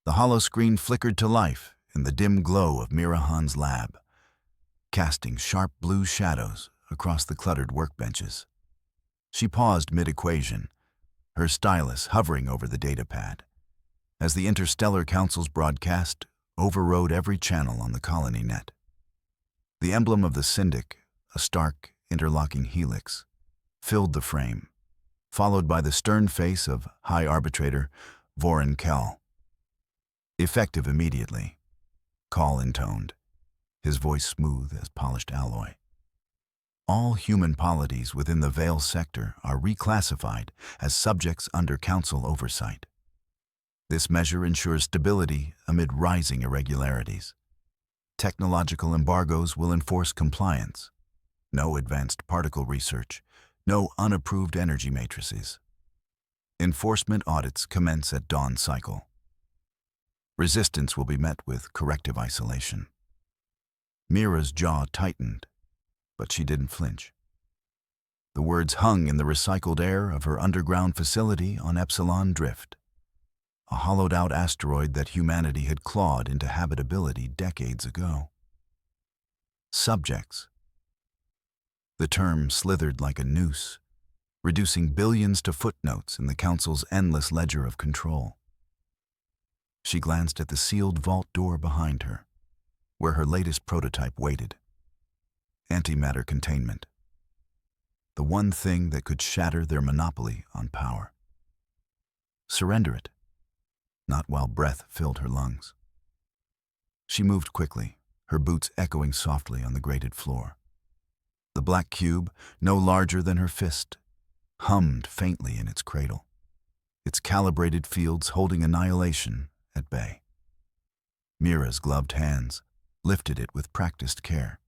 The hollow screen flickered to life in the dim glow of Mira Han's lab, casting sharp blue shadows across the cluttered workbenches. She paused mid-equation, her stylus hovering over the datapad, as the Interstellar Council's broadcast overrode every channel on the colony net. The emblem of the Syndic, a stark, interlocking helix, filled the frame, followed by the stern face of High Arbitrator Vorin Kell. Effective immediately, Call intoned, his voice smooth as polished alloy. All human polities within the Veil sector are reclassified as subjects under Council oversight. This measure ensures stability amid rising irregularities. Technological embargoes will enforce compliance. No advanced particle research, no unapproved energy matrices. Enforcement audits commence at dawn cycle. Resistance will be met with corrective isolation. Mira's jaw tightened, but she didn't flinch. The words hung in the recycled air of her underground facility on Epsilon Drift, a hollowed-out asteroid that humanity had clawed into habitability decades ago. Subjects. The term slithered like a noose, reducing billions to footnotes in the Council's endless ledger of control. She glanced at the sealed vault door behind her, where her latest prototype waited. Antimatter containment. The one thing that could shatter their monopoly on power. Surrender it. Not while breath filled her lungs. She moved quickly, her boots echoing softly on the grated floor. The black cube, no larger than her fist, hummed faintly in its cradle, its calibrated fields holding annihilation at bay. Mira's gloved hands lifted it with practiced care,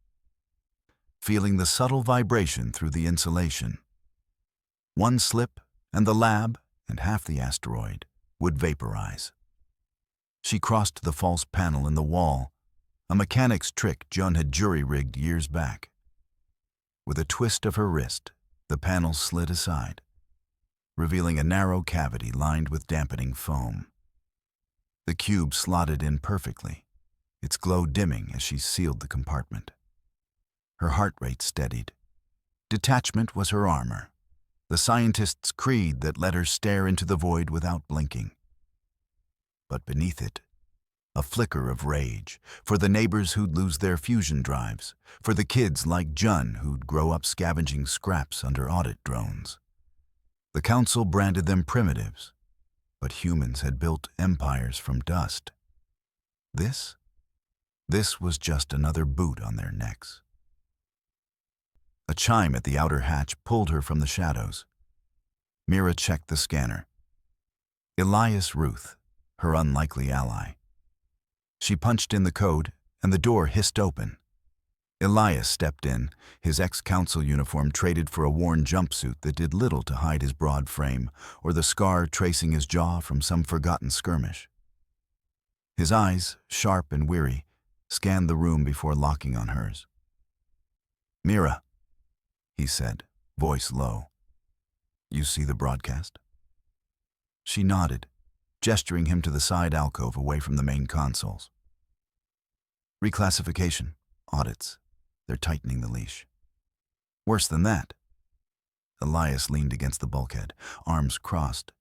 feeling the subtle vibration through the insulation. One slip, and the lab and half the asteroid would vaporize. She crossed the false panel in the wall, a mechanic's trick Joan had jury-rigged years back. With a twist of her wrist, the panel slid aside, revealing a narrow cavity lined with dampening foam. The cube slotted in perfectly, its glow dimming as she sealed the compartment. Her heart rate steadied. Detachment was her armor, the scientist's creed that let her stare into the void without blinking. But beneath it, a flicker of rage for the neighbors who'd lose their fusion drives, for the kids like Jun who'd grow up scavenging scraps under audit drones. The Council branded them primitives, but humans had built empires from dust. This was just another boot on their necks. A chime at the outer hatch pulled her from the shadows. Mira checked the scanner. Elias Ruth, her unlikely ally. She punched in the code, and the door hissed open. Elias stepped in, his ex-council uniform traded for a worn jumpsuit that did little to hide his broad frame or the scar tracing his jaw from some forgotten skirmish. His eyes, sharp and weary, scanned the room before locking on hers. "Mira," he said, voice low. "You see the broadcast?" She nodded, gesturing him to the side alcove away from the main consoles. "Reclassification, audits. They're tightening the leash." "Worse than that." Elias leaned against the bulkhead, arms crossed.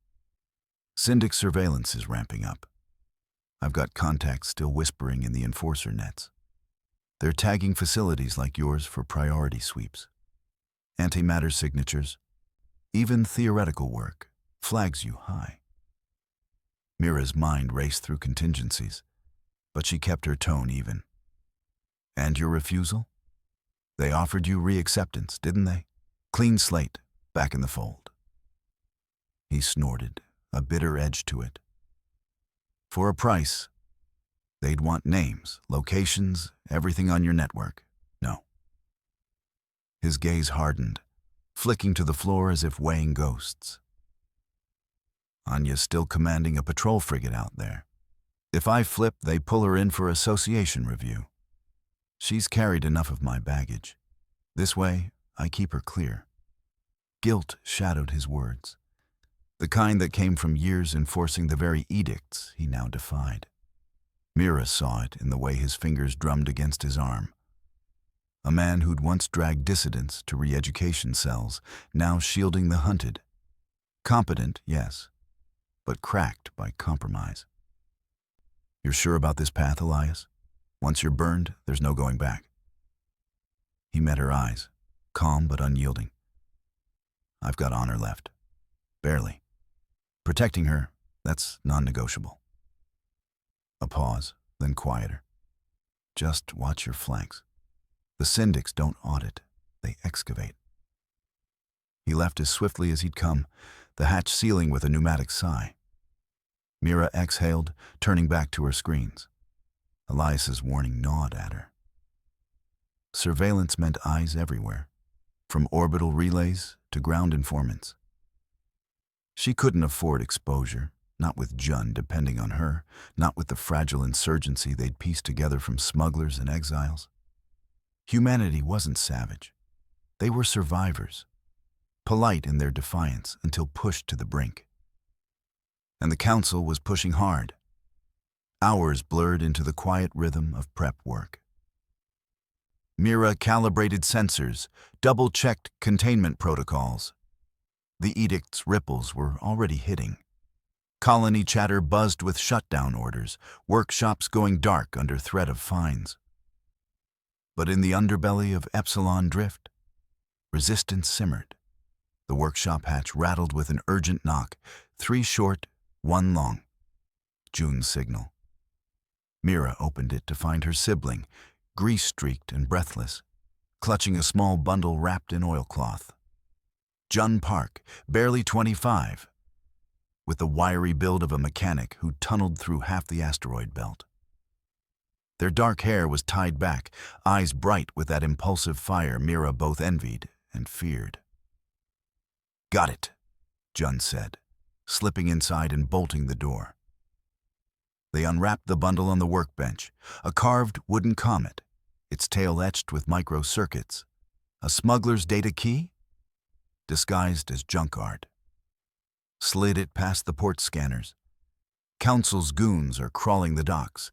"Syndic surveillance is ramping up. I've got contacts still whispering in the enforcer nets. They're tagging facilities like yours for priority sweeps. Antimatter signatures, even theoretical work, flags you high." Mira's mind raced through contingencies, but she kept her tone even. "And your refusal? They offered you reacceptance, didn't they? Clean slate, back in the fold." He snorted, a bitter edge to it. "For a price. They'd want names, locations, everything on your network. No." His gaze hardened, flicking to the floor as if weighing ghosts. "Anya's still commanding a patrol frigate out there. If I flip, they pull her in for association review. She's carried enough of my baggage. This way, I keep her clear." Guilt shadowed his words. the kind that came from years enforcing the very edicts he now defied. Mira saw it in the way his fingers drummed against his arm. A man who'd once dragged dissidents to re-education cells, now shielding the hunted. Competent, yes, but cracked by compromise. You're sure about this path, Elias? Once you're burned, there's no going back. He met her eyes, calm but unyielding. I've got honor left. Barely. Protecting her, that's non-negotiable. A pause, then quieter. Just watch your flanks. The syndics don't audit, they excavate. He left as swiftly as he'd come, the hatch sealing with a pneumatic sigh. Mira exhaled, turning back to her screens. Elias's warning gnawed at her. Surveillance meant eyes everywhere, from orbital relays to ground informants. She couldn't afford exposure, not with Jun depending on her, not with the fragile insurgency they'd pieced together from smugglers and exiles. Humanity wasn't savage. They were survivors, polite in their defiance until pushed to the brink. And the Council was pushing hard. Hours blurred into the quiet rhythm of prep work. Mira calibrated sensors, double-checked containment protocols. The edict's ripples were already hitting. Colony chatter buzzed with shutdown orders, workshops going dark under threat of fines. But in the underbelly of Epsilon Drift, resistance simmered. The workshop hatch rattled with an urgent knock, 3 short, 1 long. June's signal. Mira opened it to find her sibling, grease-streaked and breathless, clutching a small bundle wrapped in oilcloth. Jun Park, barely 25, with the wiry build of a mechanic who tunneled through half the asteroid belt. Their dark hair was tied back, eyes bright with that impulsive fire Mira both envied and feared. "Got it," Jun said, slipping inside and bolting the door. They unwrapped the bundle on the workbench, a carved wooden comet, its tail etched with micro-circuits. A smuggler's data key? Disguised as junk art. Slid it past the port scanners. Council's goons are crawling the docks,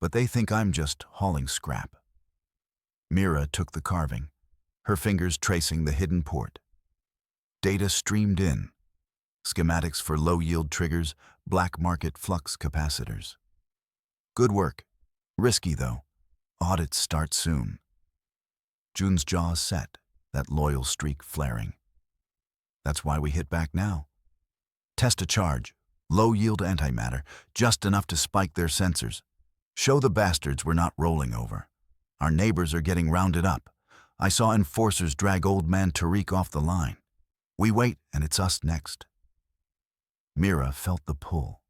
but they think I'm just hauling scrap. Mira took the carving, her fingers tracing the hidden port. Data streamed in. Schematics for low-yield triggers, black market flux capacitors. Good work. Risky, though. Audits start soon. June's jaws set, that loyal streak flaring. That's why we hit back now. Test a charge, low-yield antimatter, just enough to spike their sensors. Show the bastards we're not rolling over. Our neighbors are getting rounded up. I saw enforcers drag old man Tariq off the line. We wait, and it's us next. Mira felt the pull.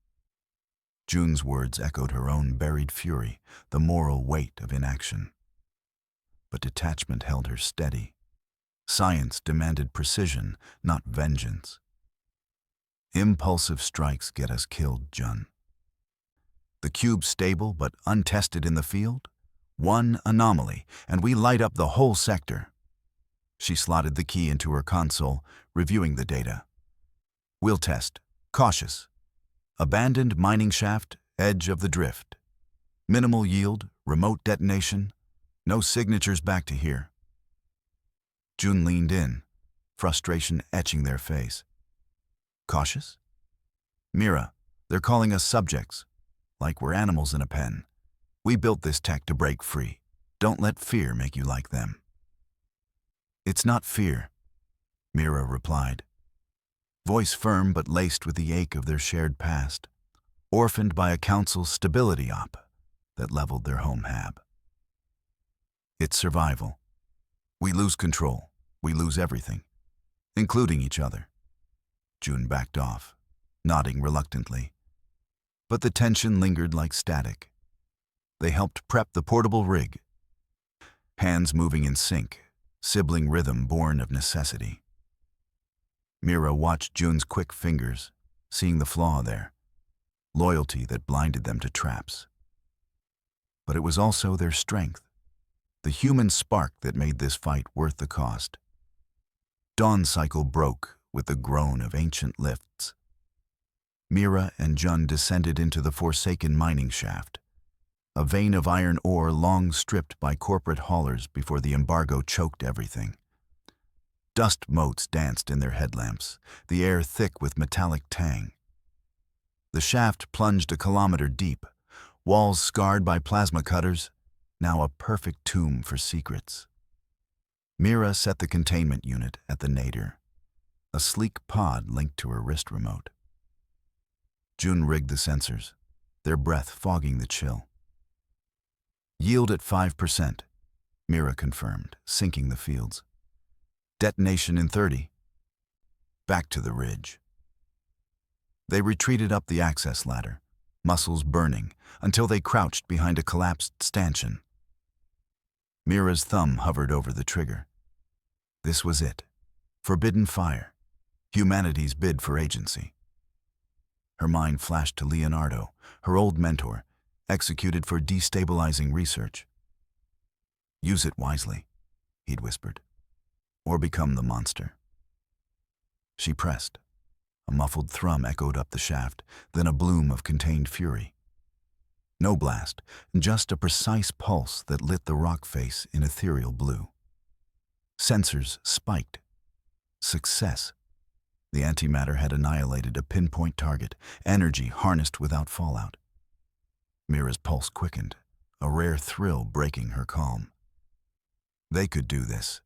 June's words echoed her own buried fury, the moral weight of inaction. But detachment held her steady. Science demanded precision, not vengeance. Impulsive strikes get us killed, Jun. The cube's stable but untested in the field? One anomaly, and we light up the whole sector. She slotted the key into her console, reviewing the data. We'll test. Cautious. Abandoned mining shaft, edge of the drift. Minimal yield, remote detonation. No signatures back to here. June leaned in, frustration etching their face. Cautious? Mira, they're calling us subjects, like we're animals in a pen. We built this tech to break free. Don't let fear make you like them. It's not fear, Mira replied. Voice firm but laced with the ache of their shared past, orphaned by a council's stability op that leveled their home hab. It's survival. We lose control. We lose everything, including each other. June backed off, nodding reluctantly. But the tension lingered like static. They helped prep the portable rig, hands moving in sync, sibling rhythm born of necessity. Mira watched June's quick fingers, seeing the flaw there, loyalty that blinded them to traps. But it was also their strength, the human spark that made this fight worth the cost. Dawn cycle broke with the groan of ancient lifts. Mira and Jun descended into the forsaken mining shaft, a vein of iron ore long stripped by corporate haulers before the embargo choked everything. Dust motes danced in their headlamps, the air thick with metallic tang. The shaft plunged a kilometer deep, walls scarred by plasma cutters, now a perfect tomb for secrets. Mira set the containment unit at the nadir, a sleek pod linked to her wrist remote. Jun rigged the sensors, their breath fogging the chill. Yield at 5%, Mira confirmed, syncing the fields. Detonation in 30. Back to the ridge. They retreated up the access ladder, muscles burning, until they crouched behind a collapsed stanchion. Mira's thumb hovered over the trigger. This was it. Forbidden fire. Humanity's bid for agency. Her mind flashed to Leonardo, her old mentor, executed for destabilizing research. Use it wisely, he'd whispered, or become the monster. She pressed. A muffled thrum echoed up the shaft, then a bloom of contained fury. No blast, just a precise pulse that lit the rock face in ethereal blue. Sensors spiked. Success. The antimatter had annihilated a pinpoint target, energy harnessed without fallout. Mira's pulse quickened, a rare thrill breaking her calm. They could do this.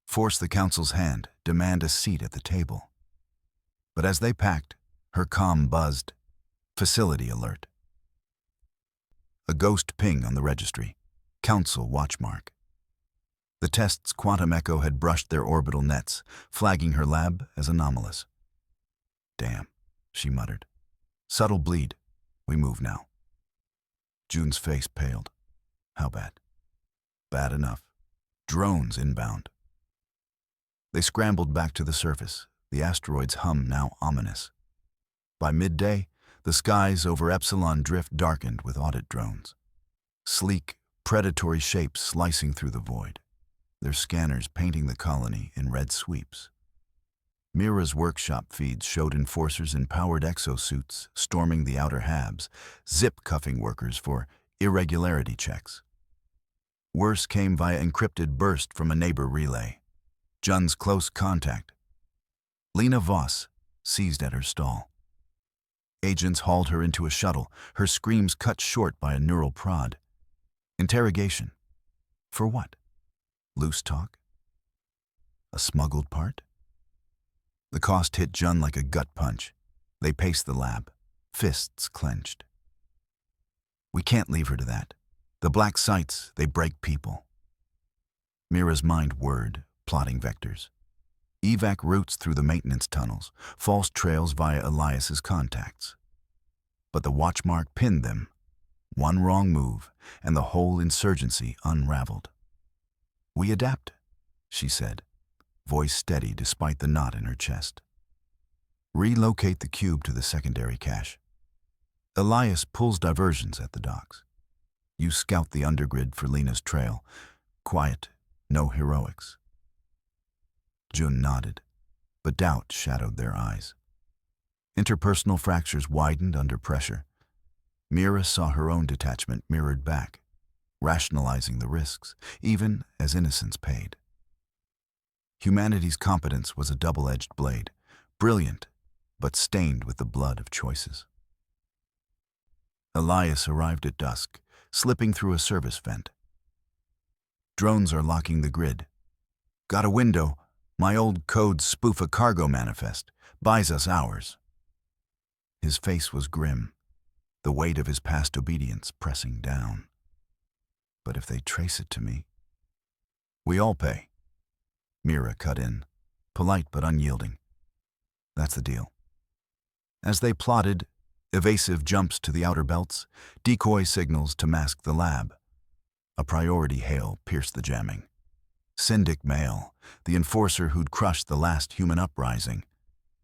Force the Council's hand, demand a seat at the table. But as they packed, her comm buzzed. Facility alert. A ghost ping on the registry. Council watchmark. The test's quantum echo had brushed their orbital nets, flagging her lab as anomalous. Damn, she muttered. Subtle bleed. We move now. Jun's face paled. How bad? Bad enough. Drones inbound. They scrambled back to the surface, the asteroid's hum now ominous. By midday, the skies over Epsilon Drift darkened with audit drones. Sleek, predatory shapes slicing through the void, their scanners painting the colony in red sweeps. Mira's workshop feeds showed enforcers in powered exosuits storming the outer habs, zip-cuffing workers for irregularity checks. Worse came via encrypted burst from a neighbor relay. Jun's close contact. Lena Voss seized at her stall. Agents hauled her into a shuttle, her screams cut short by a neural prod. Interrogation. For what? Loose talk? A smuggled part? The cost hit Jun like a gut punch. They paced the lab, fists clenched. We can't leave her to that. The black sites, they break people. Mira's mind whirred, plotting vectors. Evac routes through the maintenance tunnels, false trails via Elias's contacts. But the watchmark pinned them. One wrong move, and the whole insurgency unraveled. We adapt, she said, voice steady despite the knot in her chest. Relocate the cube to the secondary cache. Elias pulls diversions at the docks. You scout the undergrid for Lena's trail. Quiet, no heroics. Jun nodded, but doubt shadowed their eyes. Interpersonal fractures widened under pressure. Mira saw her own detachment mirrored back, rationalizing the risks, even as innocence paid. Humanity's competence was a double-edged blade, brilliant, but stained with the blood of choices. Elias arrived at dusk, slipping through a service vent. Drones are locking the grid. Got a window. My old codes spoof a cargo manifest. Buys us hours. His face was grim, the weight of his past obedience pressing down. But if they trace it to me, we all pay. Mira cut in, polite but unyielding. That's the deal. As they plotted, evasive jumps to the outer belts, decoy signals to mask the lab. A priority hail pierced the jamming. Syndic Male, the enforcer who'd crushed the last human uprising.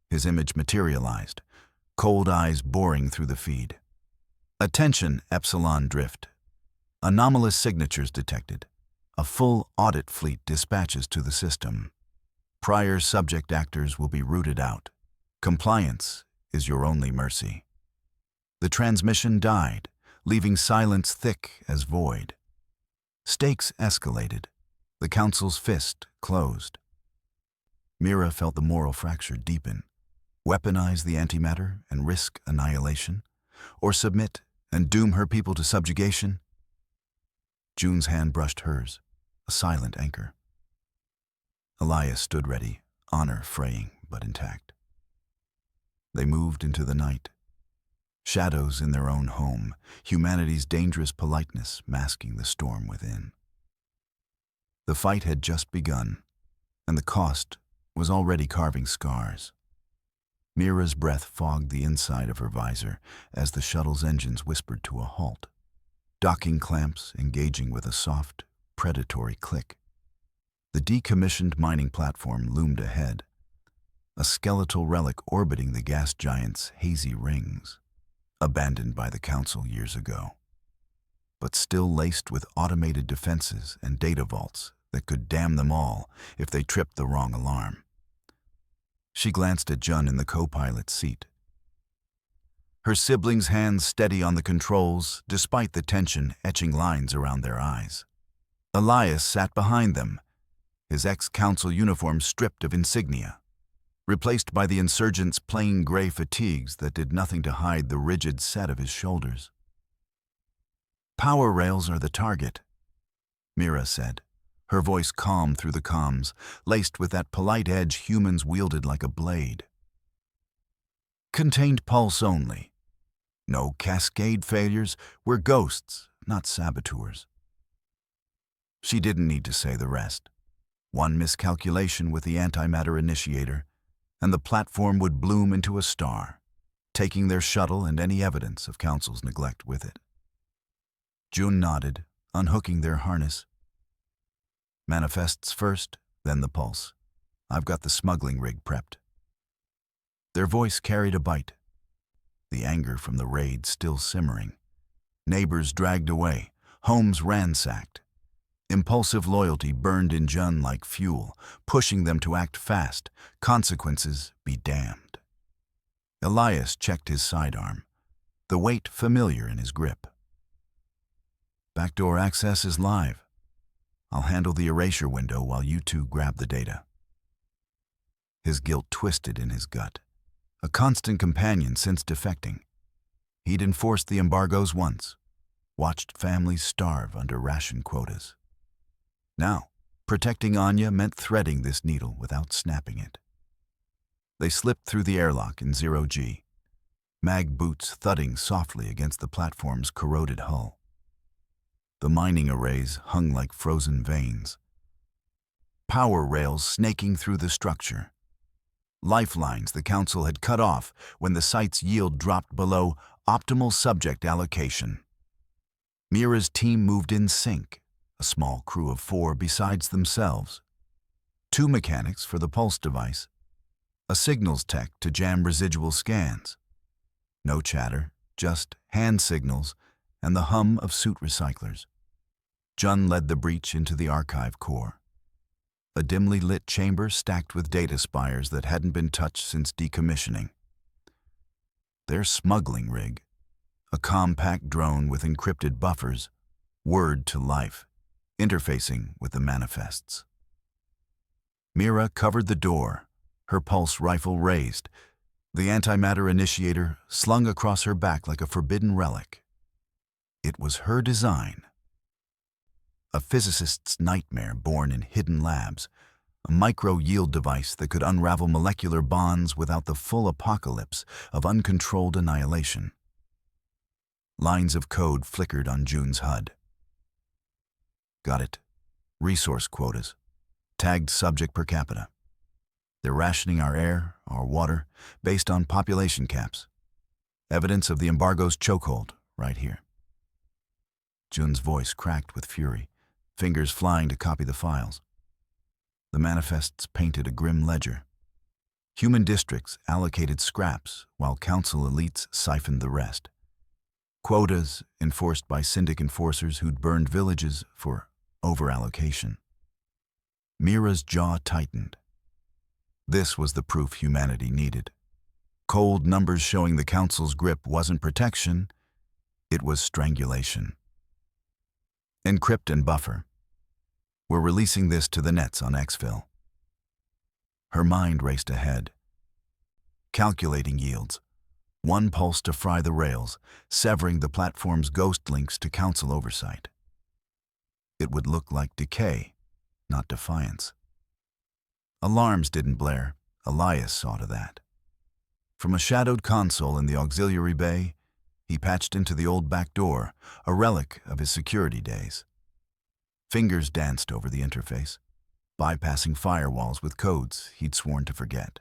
His image materialized, cold eyes boring through the feed. Attention, Epsilon Drift. Anomalous signatures detected. A full audit fleet dispatches to the system. Prior subject actors will be rooted out. Compliance is your only mercy." The transmission died, leaving silence thick as void. Stakes escalated. The Council's fist closed. Mira felt the moral fracture deepen. Weaponize the antimatter and risk annihilation? Or submit and doom her people to subjugation? June's hand brushed hers, a silent anchor. Elias stood ready, honor fraying but intact. They moved into the night. Shadows in their own home, humanity's dangerous politeness masking the storm within. The fight had just begun, and the cost was already carving scars. Mira's breath fogged the inside of her visor as the shuttle's engines whispered to a halt, docking clamps engaging with a soft, predatory click. The decommissioned mining platform loomed ahead, a skeletal relic orbiting the gas giant's hazy rings, abandoned by the Council years ago, but still laced with automated defenses and data vaults that could damn them all if they tripped the wrong alarm. She glanced at Jun in the co-pilot's seat. Her siblings' hands steady on the controls, despite the tension etching lines around their eyes. Elias sat behind them, his ex-council uniform stripped of insignia, replaced by the insurgent's plain gray fatigues that did nothing to hide the rigid set of his shoulders. "Power rails are the target," Mira said, her voice calm through the comms, laced with that polite edge humans wielded like a blade. "Contained pulse only. No cascade failures. We're ghosts, not saboteurs." She didn't need to say the rest. One miscalculation with the antimatter initiator, and the platform would bloom into a star, taking their shuttle and any evidence of Council's neglect with it. June nodded, unhooking their harness. "Manifests first, then the pulse. I've got the smuggling rig prepped." Their voice carried a bite, the anger from the raid still simmering. Neighbors dragged away, homes ransacked. Impulsive loyalty burned in Jun like fuel, pushing them to act fast, consequences be damned. Elias checked his sidearm, the weight familiar in his grip. "Backdoor access is live. I'll handle the erasure window while you two grab the data." His guilt twisted in his gut, a constant companion since defecting. He'd enforced the embargoes once, watched families starve under ration quotas. Now, protecting Anya meant threading this needle without snapping it. They slipped through the airlock in 0G, mag boots thudding softly against the platform's corroded hull. The mining arrays hung like frozen veins. Power rails snaking through the structure. Lifelines the Council had cut off when the site's yield dropped below optimal subject allocation. Mira's team moved in sync, a small crew of 4 besides themselves. 2 mechanics for the pulse device, a signals tech to jam residual scans. No chatter, just hand signals and the hum of suit recyclers. Jun led the breach into the archive core, a dimly lit chamber stacked with data spires that hadn't been touched since decommissioning. Their smuggling rig, a compact drone with encrypted buffers, whirred to life, interfacing with the manifests. Mira covered the door, her pulse rifle raised, the antimatter initiator slung across her back like a forbidden relic. It was her design. A physicist's nightmare born in hidden labs, a micro-yield device that could unravel molecular bonds without the full apocalypse of uncontrolled annihilation. Lines of code flickered on June's HUD. "Got it. Resource quotas. Tagged subject per capita. They're rationing our air, our water, based on population caps. Evidence of the embargo's chokehold, right here." June's voice cracked with fury, fingers flying to copy the files. The manifests painted a grim ledger. Human districts allocated scraps, while Council elites siphoned the rest. Quotas enforced by Syndic enforcers who'd burned villages for overallocation. Mira's jaw tightened. This was the proof humanity needed. Cold numbers showing the Council's grip wasn't protection, it was strangulation. Encrypt and buffer. We're releasing this to the nets on exfil. Her mind raced ahead. Calculating yields. One pulse to fry the rails, severing the platform's ghost links to Council oversight. It would look like decay, not defiance. Alarms didn't blare. Elias saw to that. From a shadowed console in the auxiliary bay, he patched into the old back door, a relic of his security days. Fingers danced over the interface, bypassing firewalls with codes he'd sworn to forget.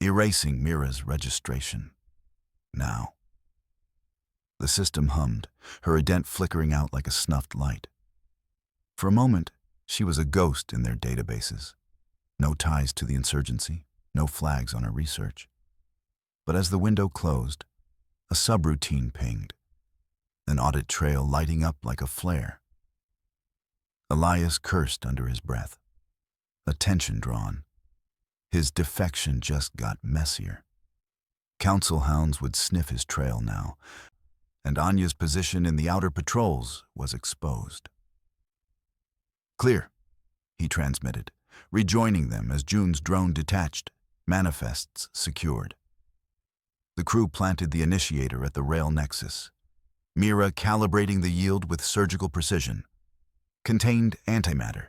Erasing Mira's registration. Now. The system hummed, her ident flickering out like a snuffed light. For a moment, she was a ghost in their databases. No ties to the insurgency, no flags on her research. But as the window closed, a subroutine pinged, an audit trail lighting up like a flare. Elias cursed under his breath, attention drawn. His defection just got messier. Council hounds would sniff his trail now, and Anya's position in the outer patrols was exposed. "Clear," he transmitted, rejoining them as June's drone detached, manifests secured. The crew planted the initiator at the rail nexus, Mira calibrating the yield with surgical precision. Contained antimatter,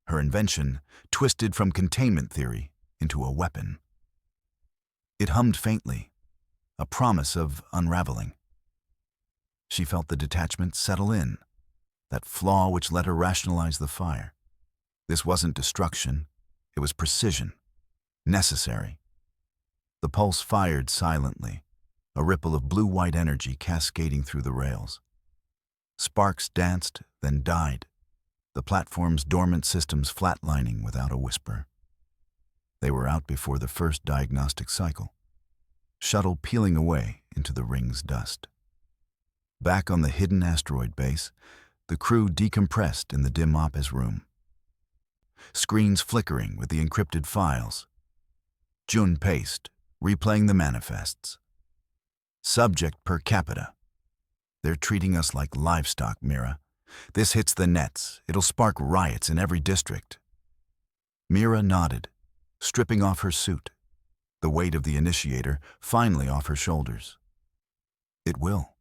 her invention twisted from containment theory into a weapon. It hummed faintly, a promise of unraveling. She felt the detachment settle in, that flaw which let her rationalize the fire. This wasn't destruction, it was precision, necessary. The pulse fired silently, a ripple of blue-white energy cascading through the rails. Sparks danced, then died, the platform's dormant systems flatlining without a whisper. They were out before the first diagnostic cycle, shuttle peeling away into the ring's dust. Back on the hidden asteroid base, the crew decompressed in the dim office room. Screens flickering with the encrypted files. June paced, replaying the manifests. Subject per capita. "They're treating us like livestock, Mira. This hits the nets. It'll spark riots in every district." Mira nodded, stripping off her suit, the weight of the initiator finally off her shoulders. "It will.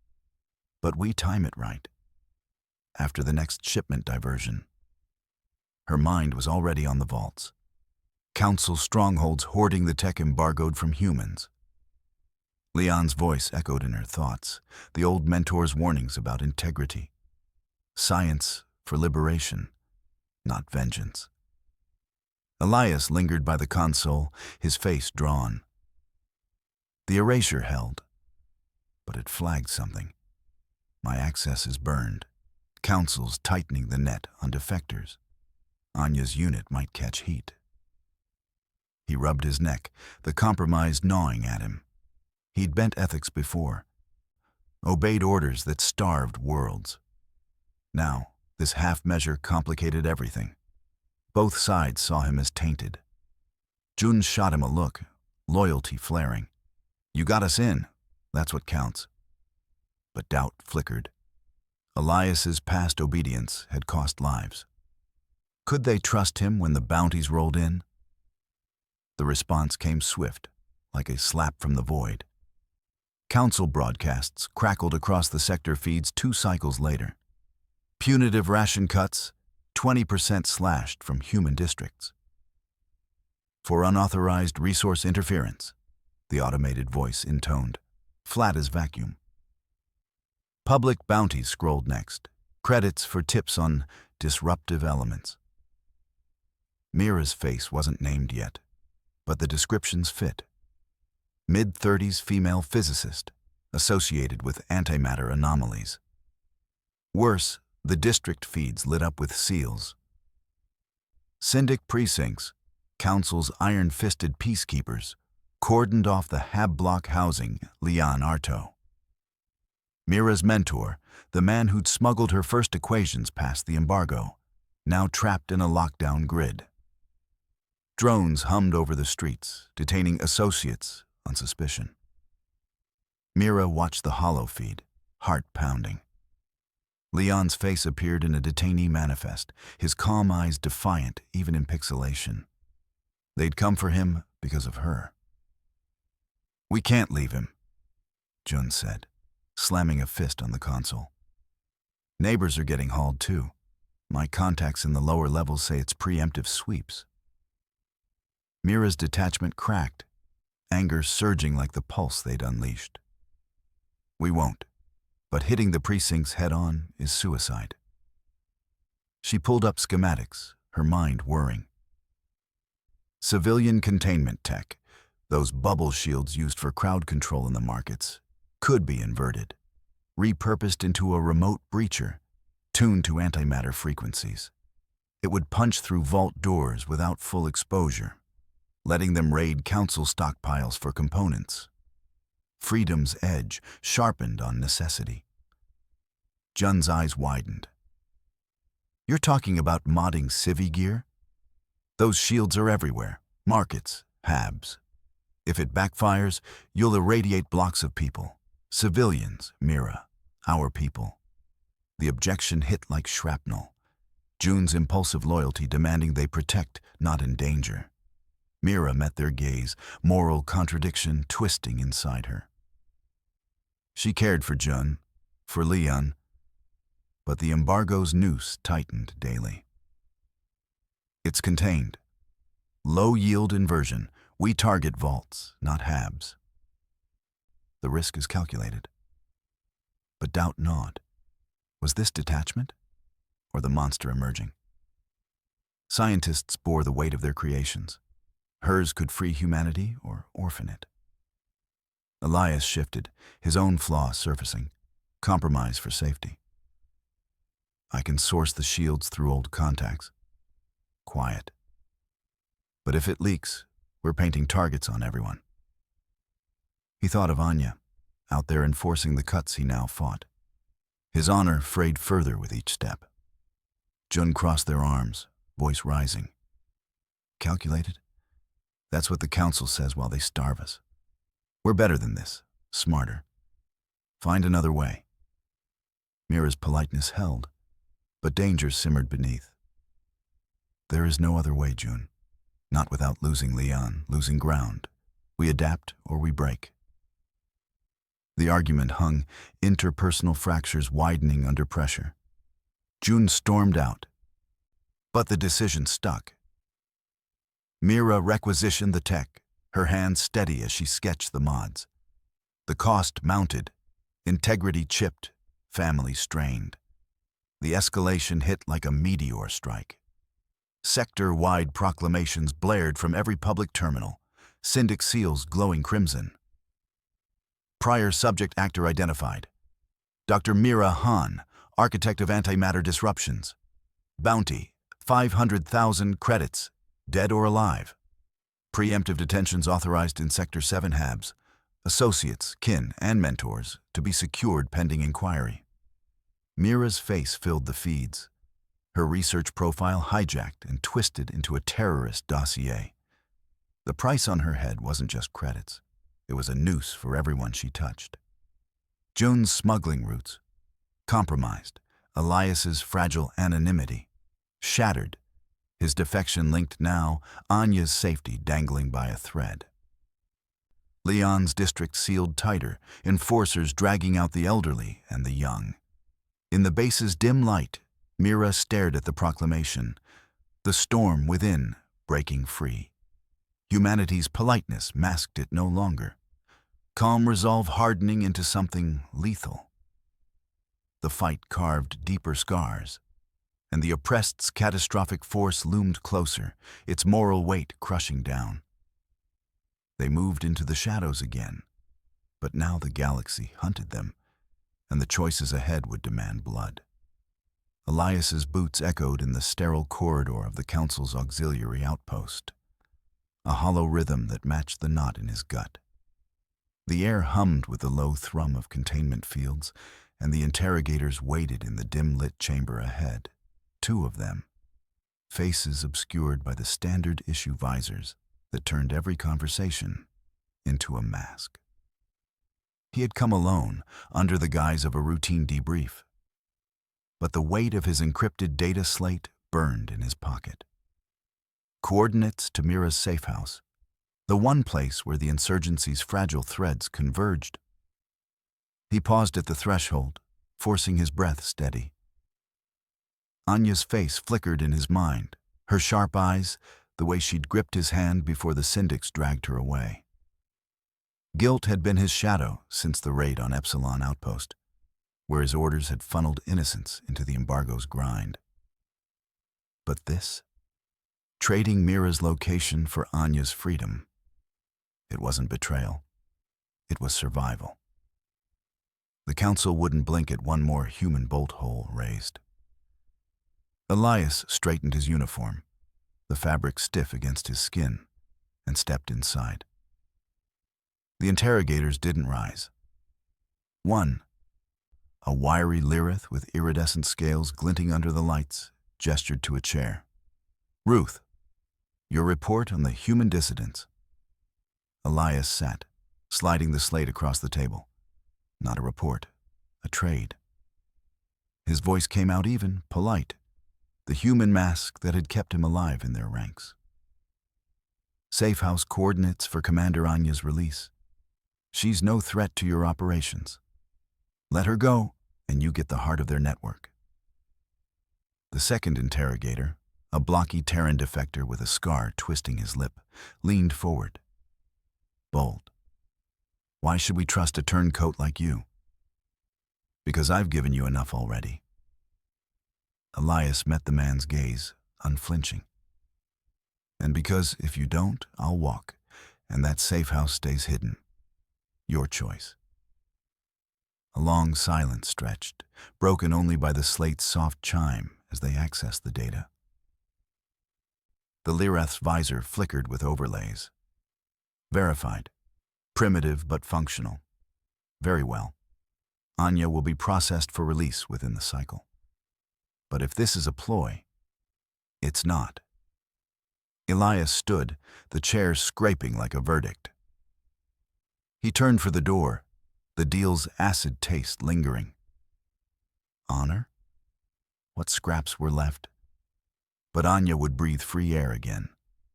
But we time it right. After the next shipment diversion." Her mind was already on the vaults. Council strongholds hoarding the tech embargoed from humans. Leon's voice echoed in her thoughts, the old mentor's warnings about integrity. Science for liberation, not vengeance. Elias lingered by the console, his face drawn. The erasure held, but it flagged something. My access is burned. Council's tightening the net on defectors. Anya's unit might catch heat. He rubbed his neck, the compromise gnawing at him. He'd bent ethics before, obeyed orders that starved worlds. Now, this half-measure complicated everything. Both sides saw him as tainted. June shot him a look, loyalty flaring. "You got us in. That's what counts." But doubt flickered. Elias's past obedience had cost lives. Could they trust him when the bounties rolled in? The response came swift, like a slap from the void. Council broadcasts crackled across the sector feeds 2 cycles later. Punitive ration cuts, 20% slashed from human districts. "For unauthorized resource interference," the automated voice intoned, flat as vacuum. Public bounties scrolled next, credits for tips on disruptive elements. Mira's face wasn't named yet, but the descriptions fit. Mid-30s female physicist, associated with antimatter anomalies. Worse, the district feeds lit up with seals. Syndic precincts, Council's iron-fisted peacekeepers, cordoned off the Hab block housing Leon Arto. Mira's mentor, the man who'd smuggled her first equations past the embargo, now trapped in a lockdown grid. Drones hummed over the streets, detaining associates, on suspicion. Mira watched the holo feed, heart pounding. Leon's face appeared in a detainee manifest, his calm eyes defiant even in pixelation. They'd come for him because of her. "We can't leave him," Jun said, slamming a fist on the console. "Neighbors are getting hauled too. My contacts in the lower levels say it's preemptive sweeps." Mira's detachment cracked, anger surging like the pulse they'd unleashed. "We won't, but hitting the precincts head-on is suicide." She pulled up schematics, her mind whirring. Civilian containment tech, those bubble shields used for crowd control in the markets, could be inverted, repurposed into a remote breacher, tuned to antimatter frequencies. It would punch through vault doors without full exposure, letting them raid council stockpiles for components. Freedom's edge sharpened on necessity. Jun's eyes widened. "You're talking about modding civvy gear? Those shields are everywhere, markets, habs. If it backfires, you'll irradiate blocks of people. Civilians, Mira, our people." The objection hit like shrapnel, Jun's impulsive loyalty demanding they protect, not endanger. Mira met their gaze, moral contradiction twisting inside her. She cared for Jun, for Leon, but the embargo's noose tightened daily. "It's contained. Low-yield inversion. We target vaults, not habs." The risk is calculated. But doubt gnawed. Was this detachment, or the monster emerging? Scientists bore the weight of their creations. Hers could free humanity or orphan it. Elias shifted, his own flaw surfacing, compromise for safety. "I can source the shields through old contacts." Quiet. "But if it leaks, we're painting targets on everyone." He thought of Anya, out there enforcing the cuts he now fought. His honor frayed further with each step. Jun crossed their arms, voice rising. "Calculated? That's what the council says while they starve us. We're better than this, smarter. Find another way." Mira's politeness held, but danger simmered beneath. "There is no other way, Jun. Not without losing Leon, losing ground. We adapt or we break." The argument hung, interpersonal fractures widening under pressure. Jun stormed out, but the decision stuck. Mira requisitioned the tech, her hands steady as she sketched the mods. The cost mounted, integrity chipped, family strained. The escalation hit like a meteor strike. Sector-wide proclamations blared from every public terminal, Syndic seals glowing crimson. Prior subject actor identified. Dr. Mira Han, architect of antimatter disruptions. Bounty, 500,000 credits, dead or alive. Preemptive detentions authorized in Sector 7 habs. Associates, kin, and mentors to be secured pending inquiry. Mira's face filled the feeds, her research profile hijacked and twisted into a terrorist dossier. The price on her head wasn't just credits. It was a noose for everyone she touched. Jun's smuggling routes, compromised. Elias's fragile anonymity, shattered. His defection linked now, Anya's safety dangling by a thread. Leon's district sealed tighter, enforcers dragging out the elderly and the young. In the base's dim light, Mira stared at the proclamation, the storm within breaking free. Humanity's politeness masked it no longer, calm resolve hardening into something lethal. The fight carved deeper scars, and the oppressed's catastrophic force loomed closer, its moral weight crushing down. They moved into the shadows again, but now the galaxy hunted them, and the choices ahead would demand blood. Elias's boots echoed in the sterile corridor of the Council's auxiliary outpost, a hollow rhythm that matched the knot in his gut. The air hummed with the low thrum of containment fields, and the interrogators waited in the dim-lit chamber ahead, 2 of them, faces obscured by the standard-issue visors that turned every conversation into a mask. He had come alone, under the guise of a routine debrief. But the weight of his encrypted data slate burned in his pocket. Coordinates to Mira's safe house, the one place where the insurgency's fragile threads converged. He paused at the threshold, forcing his breath steady. Anya's face flickered in his mind, her sharp eyes, the way she'd gripped his hand before the syndics dragged her away. Guilt had been his shadow since the raid on Epsilon Outpost, where his orders had funneled innocence into the embargo's grind. But this? Trading Mira's location for Anya's freedom. It wasn't betrayal. It was survival. The council wouldn't blink at one more human bolt hole raised. Elias straightened his uniform, the fabric stiff against his skin, and stepped inside. The interrogators didn't rise. One, a wiry Lyrith with iridescent scales glinting under the lights, gestured to a chair. "Ruth, your report on the human dissidents." Elias sat, sliding the slate across the table. Not a report, a trade. His voice came out even, polite, the human mask that had kept him alive in their ranks. "Safe house coordinates for Commander Anya's release. She's no threat to your operations. Let her go, and you get the heart of their network." The second interrogator, a blocky Terran defector with a scar twisting his lip, leaned forward. Bold. "Why should we trust a turncoat like you?" "Because I've given you enough already." Elias met the man's gaze, unflinching. "And because if you don't, I'll walk, and that safe house stays hidden. Your choice." A long silence stretched, broken only by the slate's soft chime as they accessed the data. The Lyrith's visor flickered with overlays. Verified. Primitive but functional. Very well. Anya will be processed for release within the cycle. But if this is a ploy, it's not. Elias stood, the chair scraping like a verdict. He turned for the door, the deal's acid taste lingering. Honor? What scraps were left? But Anya would breathe free air again.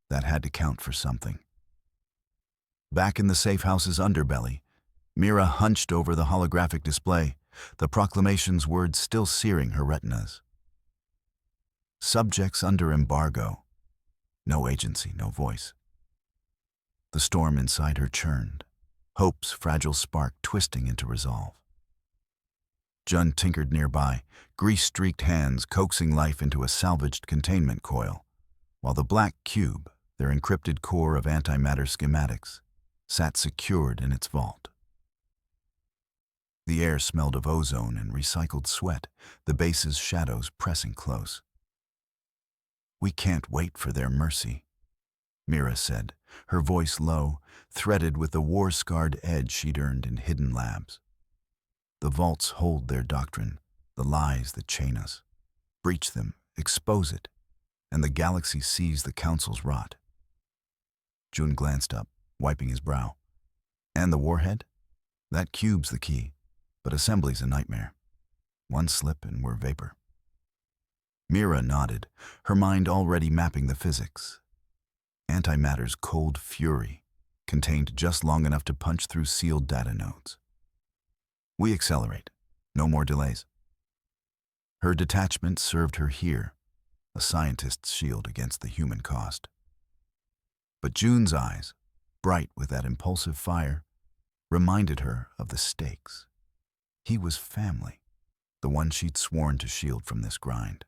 That had to count for something. Back in the safe house's underbelly, Mira hunched over the holographic display, the proclamation's words still searing her retinas. Subjects under embargo. No agency, no voice. The storm inside her churned, hope's fragile spark twisting into resolve. Jun tinkered nearby, grease-streaked hands coaxing life into a salvaged containment coil, while the black cube, their encrypted core of antimatter schematics, sat secured in its vault. The air smelled of ozone and recycled sweat, the base's shadows pressing close. "We can't wait for their mercy," Mira said, her voice low, threaded with the war-scarred edge she'd earned in hidden labs. "The vaults hold their doctrine, the lies that chain us. Breach them, expose it, and the galaxy sees the Council's rot." Jun glanced up, wiping his brow. "And the warhead? That cube's the key, but assembly's a nightmare. One slip and we're vapor." Mira nodded, her mind already mapping the physics. Antimatter's cold fury, contained just long enough to punch through sealed data nodes. "We accelerate. No more delays." Her detachment served her here, a scientist's shield against the human cost. But Jun's eyes, bright with that impulsive fire, reminded her of the stakes. He was family, the one she'd sworn to shield from this grind.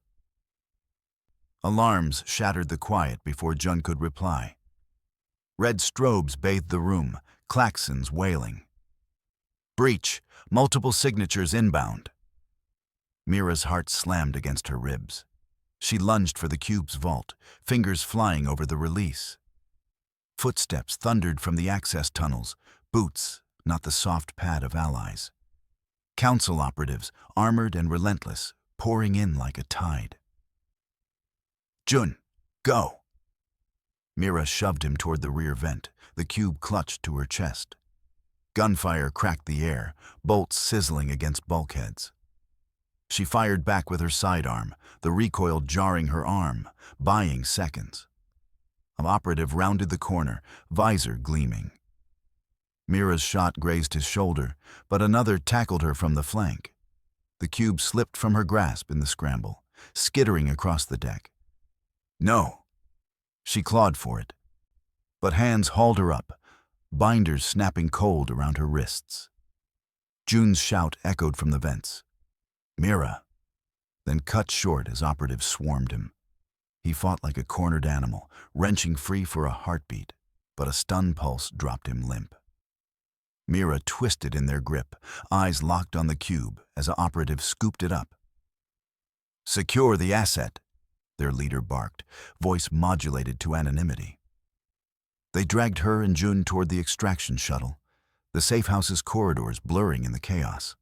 Alarms shattered the quiet before Jun could reply. Red strobes bathed the room, klaxons wailing. "Breach! Multiple signatures inbound!" Mira's heart slammed against her ribs. She lunged for the cube's vault, fingers flying over the release. Footsteps thundered from the access tunnels, boots, not the soft pad of allies. Council operatives, armored and relentless, pouring in like a tide. "Jun, go!" Mira shoved him toward the rear vent, the cube clutched to her chest. Gunfire cracked the air, bolts sizzling against bulkheads. She fired back with her sidearm, the recoil jarring her arm, buying seconds. An operative rounded the corner, visor gleaming. Mira's shot grazed his shoulder, but another tackled her from the flank. The cube slipped from her grasp in the scramble, skittering across the deck. No! She clawed for it, but hands hauled her up, binders snapping cold around her wrists. June's shout echoed from the vents. Mira! Then cut short as operatives swarmed him. He fought like a cornered animal, wrenching free for a heartbeat, but a stun pulse dropped him limp. Mira twisted in their grip, eyes locked on the cube as an operative scooped it up. Secure the asset, their leader barked, voice modulated to anonymity. They dragged her and June toward the extraction shuttle, the safe house's corridors blurring in the chaos.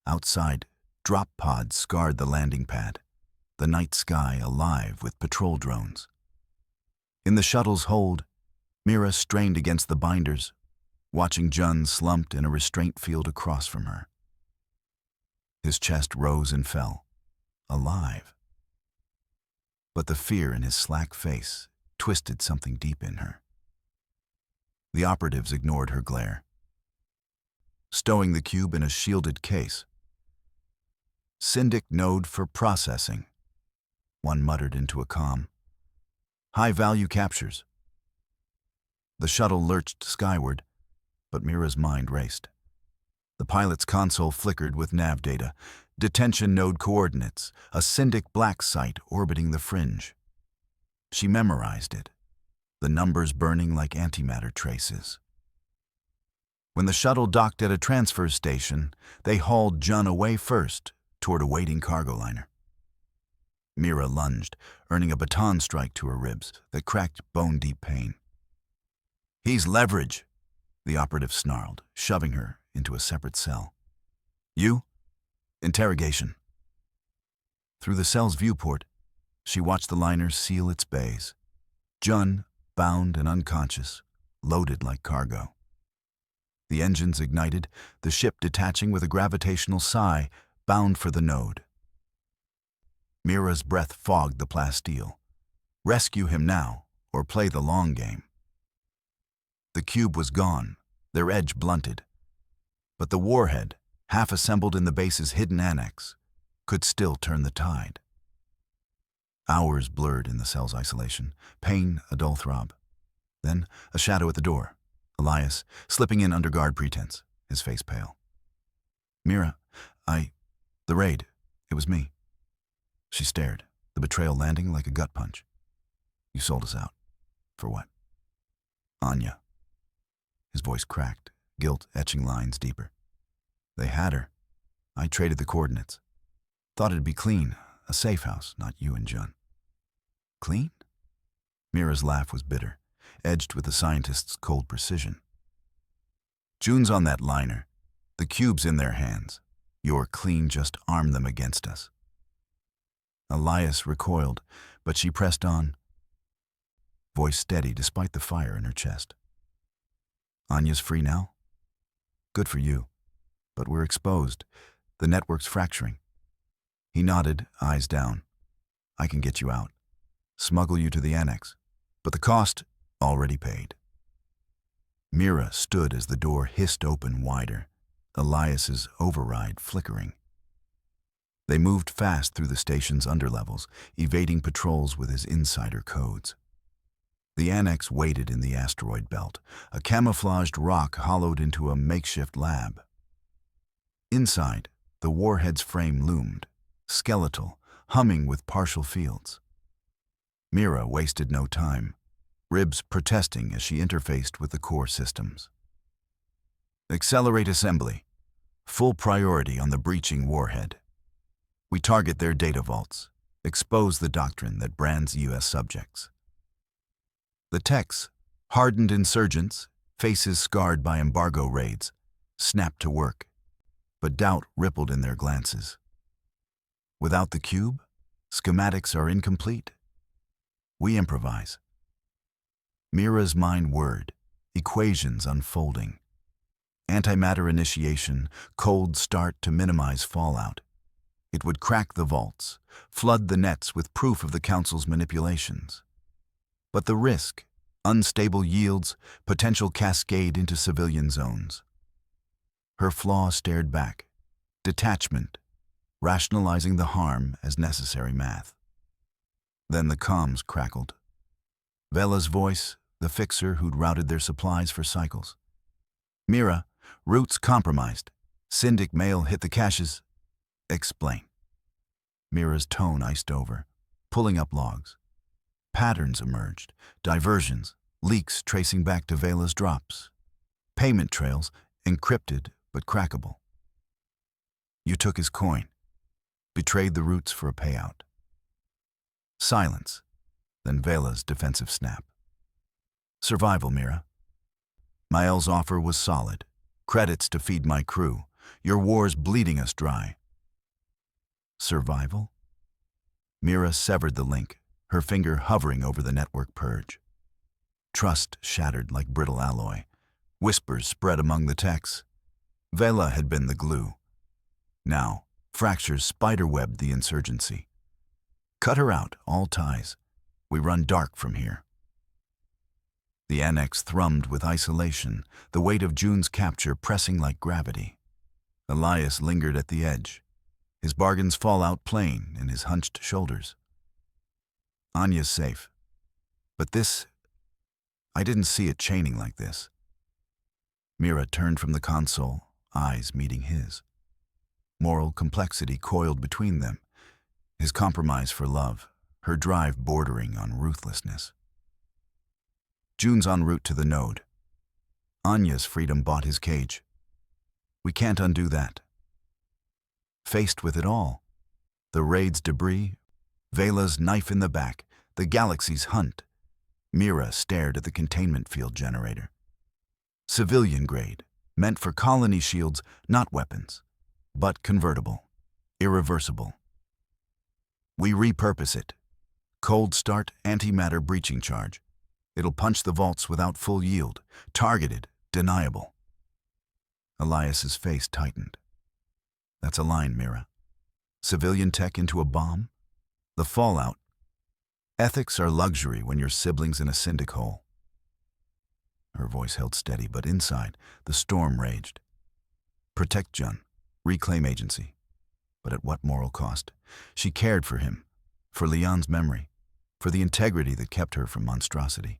Outside, drop pods scarred the landing pad, the night sky alive with patrol drones. In the shuttle's hold, Mira strained against the binders, watching Jun slumped in a restraint field across from her. His chest rose and fell, alive. But the fear in his slack face twisted something deep in her. The operatives ignored her glare, stowing the cube in a shielded case. Syndic node for processing, one muttered into a comm. High-value captures. The shuttle lurched skyward, but Mira's mind raced. The pilot's console flickered with nav data, detention node coordinates, a Syndic black site orbiting the fringe. She memorized it, the numbers burning like antimatter traces. When the shuttle docked at a transfer station, they hauled Jun away first toward a waiting cargo liner. Mira lunged, earning a baton strike to her ribs that cracked bone-deep pain. He's leverage, the operative snarled, shoving her into a separate cell. You? Interrogation. Through the cell's viewport, she watched the liner seal its bays. Jun, bound and unconscious, loaded like cargo. The engines ignited, the ship detaching with a gravitational sigh, bound for the node. Mira's breath fogged the plasteel. Rescue him now, or play the long game. The cube was gone, their edge blunted. But the warhead, half assembled in the base's hidden annex, could still turn the tide. Hours blurred in the cell's isolation, pain a dull throb. Then a shadow at the door, Elias, slipping in under guard pretense, his face pale. Mira, the raid, it was me. She stared, the betrayal landing like a gut punch. You sold us out. For what? Anya. His voice cracked, guilt etching lines deeper. They had her. I traded the coordinates. Thought it'd be clean, a safe house, not you and Jun. Clean? Mira's laugh was bitter, edged with the scientist's cold precision. June's on that liner. The cube's in their hands. You're clean, just arm them against us. Elias recoiled, but she pressed on, voice steady despite the fire in her chest. Anya's free now? Good for you. But we're exposed. The network's fracturing. He nodded, eyes down. I can get you out. Smuggle you to the annex. But the cost, already paid. Mira stood as the door hissed open wider, Elias's override flickering. They moved fast through the station's underlevels, evading patrols with his insider codes. The annex waited in the asteroid belt, a camouflaged rock hollowed into a makeshift lab. Inside, the warhead's frame loomed, skeletal, humming with partial fields. Mira wasted no time, ribs protesting as she interfaced with the core systems. Accelerate assembly. Full priority on the breaching warhead. We target their data vaults, expose the doctrine that brands U.S. subjects. The techs, hardened insurgents, faces scarred by embargo raids, snapped to work, but doubt rippled in their glances. Without the cube, schematics are incomplete. We improvise. Mira's mind whirred, equations unfolding. Antimatter initiation, cold start to minimize fallout. It would crack the vaults, flood the nets with proof of the Council's manipulations. But the risk, unstable yields, potential cascade into civilian zones. Her flaw stared back, detachment, rationalizing the harm as necessary math. Then the comms crackled. Vela's voice, the fixer who'd routed their supplies for cycles. Mira, routes compromised. Syndic mail hit the caches. Explain. Mira's tone iced over, pulling up logs. Patterns emerged, diversions, leaks tracing back to Vela's drops. Payment trails, encrypted but crackable. You took his coin, betrayed the routes for a payout. Silence, then Vela's defensive snap. Survival, Mira. Mael's offer was solid. Credits to feed my crew. Your war's bleeding us dry. Survival? Mira severed the link, her finger hovering over the network purge. Trust shattered like brittle alloy. Whispers spread among the techs. Vela had been the glue. Now, fractures spiderwebbed the insurgency. Cut her out, all ties. We run dark from here. The annex thrummed with isolation, the weight of June's capture pressing like gravity. Elias lingered at the edge, his bargains fall out plain in his hunched shoulders. Anya's safe. But this, I didn't see it chaining like this. Mira turned from the console, eyes meeting his. Moral complexity coiled between them, his compromise for love, her drive bordering on ruthlessness. June's en route to the node. Anya's freedom bought his cage. We can't undo that. Faced with it all, the raid's debris, Vela's knife in the back, the galaxy's hunt, Mira stared at the containment field generator. Civilian grade, meant for colony shields, not weapons, but convertible, irreversible. We repurpose it. Cold start antimatter breaching charge. It'll punch the vaults without full yield, targeted, deniable. Elias's face tightened. That's a line, Mira. Civilian tech into a bomb? The fallout. Ethics are luxury when your siblings in a syndic hole. Her voice held steady, but inside, the storm raged. Protect Jun, reclaim agency. But at what moral cost? She cared for him, for Leon's memory, for the integrity that kept her from monstrosity.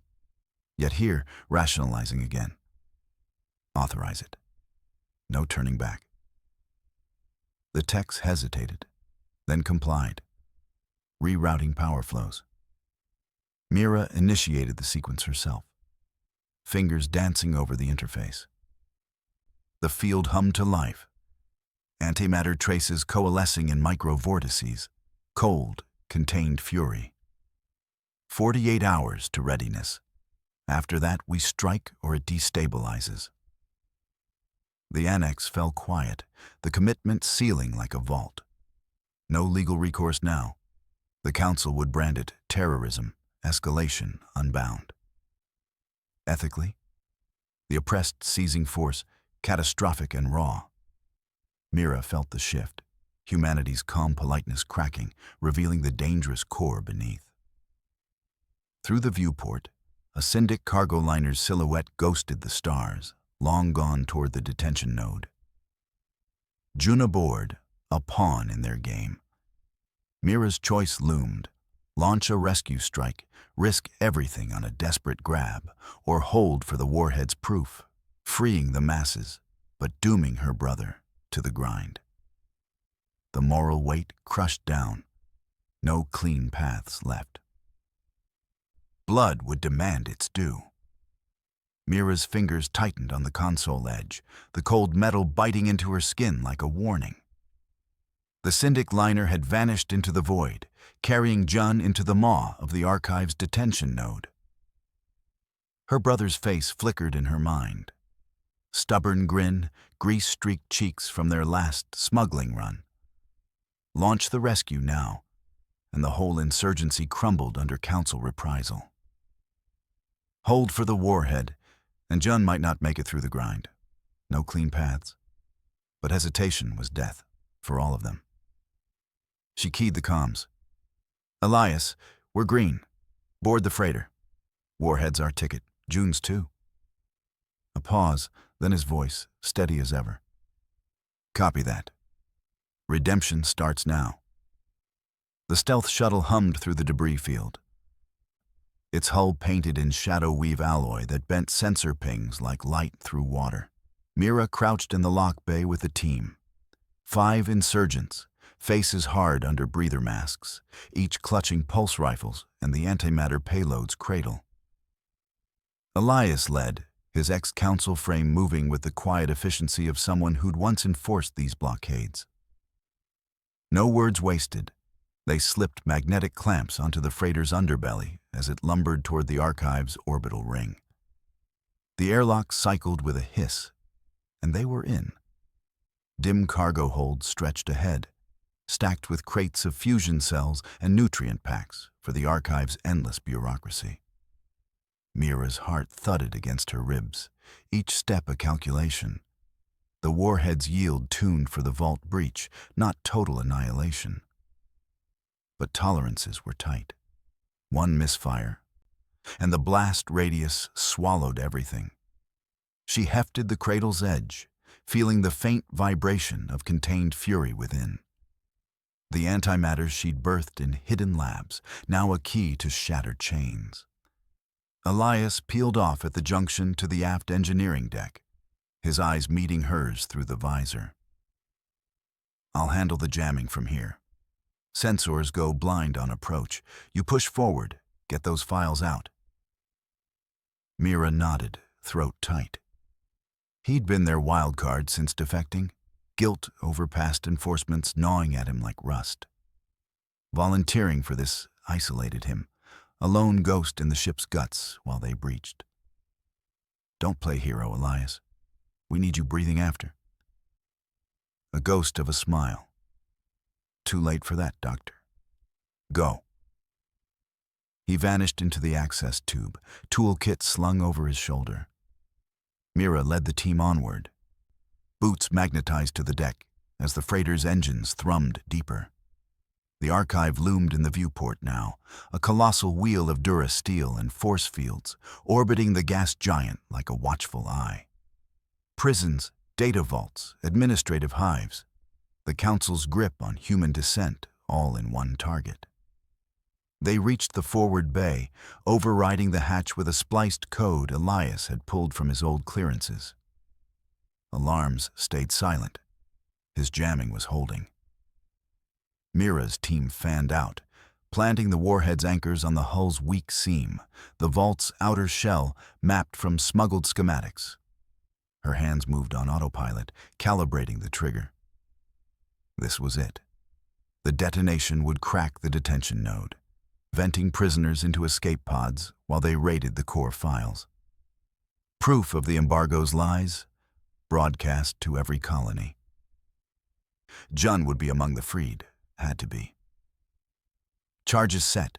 Yet here, rationalizing again. Authorize it. No turning back. The techs hesitated, then complied, rerouting power flows. Mira initiated the sequence herself, fingers dancing over the interface. The field hummed to life, antimatter traces coalescing in micro-vortices, cold, contained fury. 48 hours to readiness. After that, we strike or it destabilizes. The annex fell quiet, the commitment sealing like a vault. No legal recourse now. The Council would brand it terrorism, escalation, unbound. Ethically, the oppressed seizing force, catastrophic and raw. Mira felt the shift, humanity's calm politeness cracking, revealing the dangerous core beneath. Through the viewport, a Syndic cargo liner's silhouette ghosted the stars, long gone toward the detention node. June aboard, a pawn in their game. Mira's choice loomed. Launch a rescue strike, risk everything on a desperate grab, or hold for the warhead's proof, freeing the masses, but dooming her brother to the grind. The moral weight crushed down. No clean paths left. Blood would demand its due. Mira's fingers tightened on the console edge, the cold metal biting into her skin like a warning. The Syndic liner had vanished into the void, carrying Jun into the maw of the Archive's detention node. Her brother's face flickered in her mind. Stubborn grin, grease-streaked cheeks from their last smuggling run. Launch the rescue now, and the whole insurgency crumbled under Council reprisal. Hold for the warhead, and Jun might not make it through the grind. No clean paths. But hesitation was death for all of them. She keyed the comms. Elias, we're green. Board the freighter. Warhead's our ticket. June's too. A pause, then his voice, steady as ever. Copy that. Redemption starts now. The stealth shuttle hummed through the debris field. Its hull painted in shadow weave alloy that bent sensor pings like light through water. Mira crouched in the lock bay with the team. 5 insurgents, faces hard under breather masks, each clutching pulse rifles and the antimatter payload's cradle. Elias led, his ex-council frame moving with the quiet efficiency of someone who'd once enforced these blockades. No words wasted. They slipped magnetic clamps onto the freighter's underbelly as it lumbered toward the archive's orbital ring. The airlock cycled with a hiss, and they were in. Dim cargo holds stretched ahead, stacked with crates of fusion cells and nutrient packs for the archive's endless bureaucracy. Mira's heart thudded against her ribs, each step a calculation. The warhead's yield tuned for the vault breach, not total annihilation. But tolerances were tight. One misfire, and the blast radius swallowed everything. She hefted the cradle's edge, feeling the faint vibration of contained fury within. The antimatter she'd birthed in hidden labs, now a key to shattered chains. Elias peeled off at the junction to the aft engineering deck, his eyes meeting hers through the visor. I'll handle the jamming from here. Sensors go blind on approach. You push forward, get those files out. Mira nodded, throat tight. He'd been their wild card since defecting, guilt over past enforcements gnawing at him like rust. Volunteering for this isolated him, a lone ghost in the ship's guts while they breached. Don't play hero, Elias. We need you breathing after. A ghost of a smile. Too late for that, Doctor. Go. He vanished into the access tube, toolkit slung over his shoulder. Mira led the team onward. Boots magnetized to the deck as the freighter's engines thrummed deeper. The archive loomed in the viewport now, a colossal wheel of durasteel and force fields, orbiting the gas giant like a watchful eye. Prisons, data vaults, administrative hives. The Council's grip on human descent, all in one target. They reached the forward bay, overriding the hatch with a spliced code Elias had pulled from his old clearances. Alarms stayed silent. His jamming was holding. Mira's team fanned out, planting the warhead's anchors on the hull's weak seam, the vault's outer shell mapped from smuggled schematics. Her hands moved on autopilot, calibrating the trigger. This was it. The detonation would crack the detention node, venting prisoners into escape pods while they raided the core files. Proof of the embargo's lies, broadcast to every colony. Jun would be among the freed, had to be. Charges set,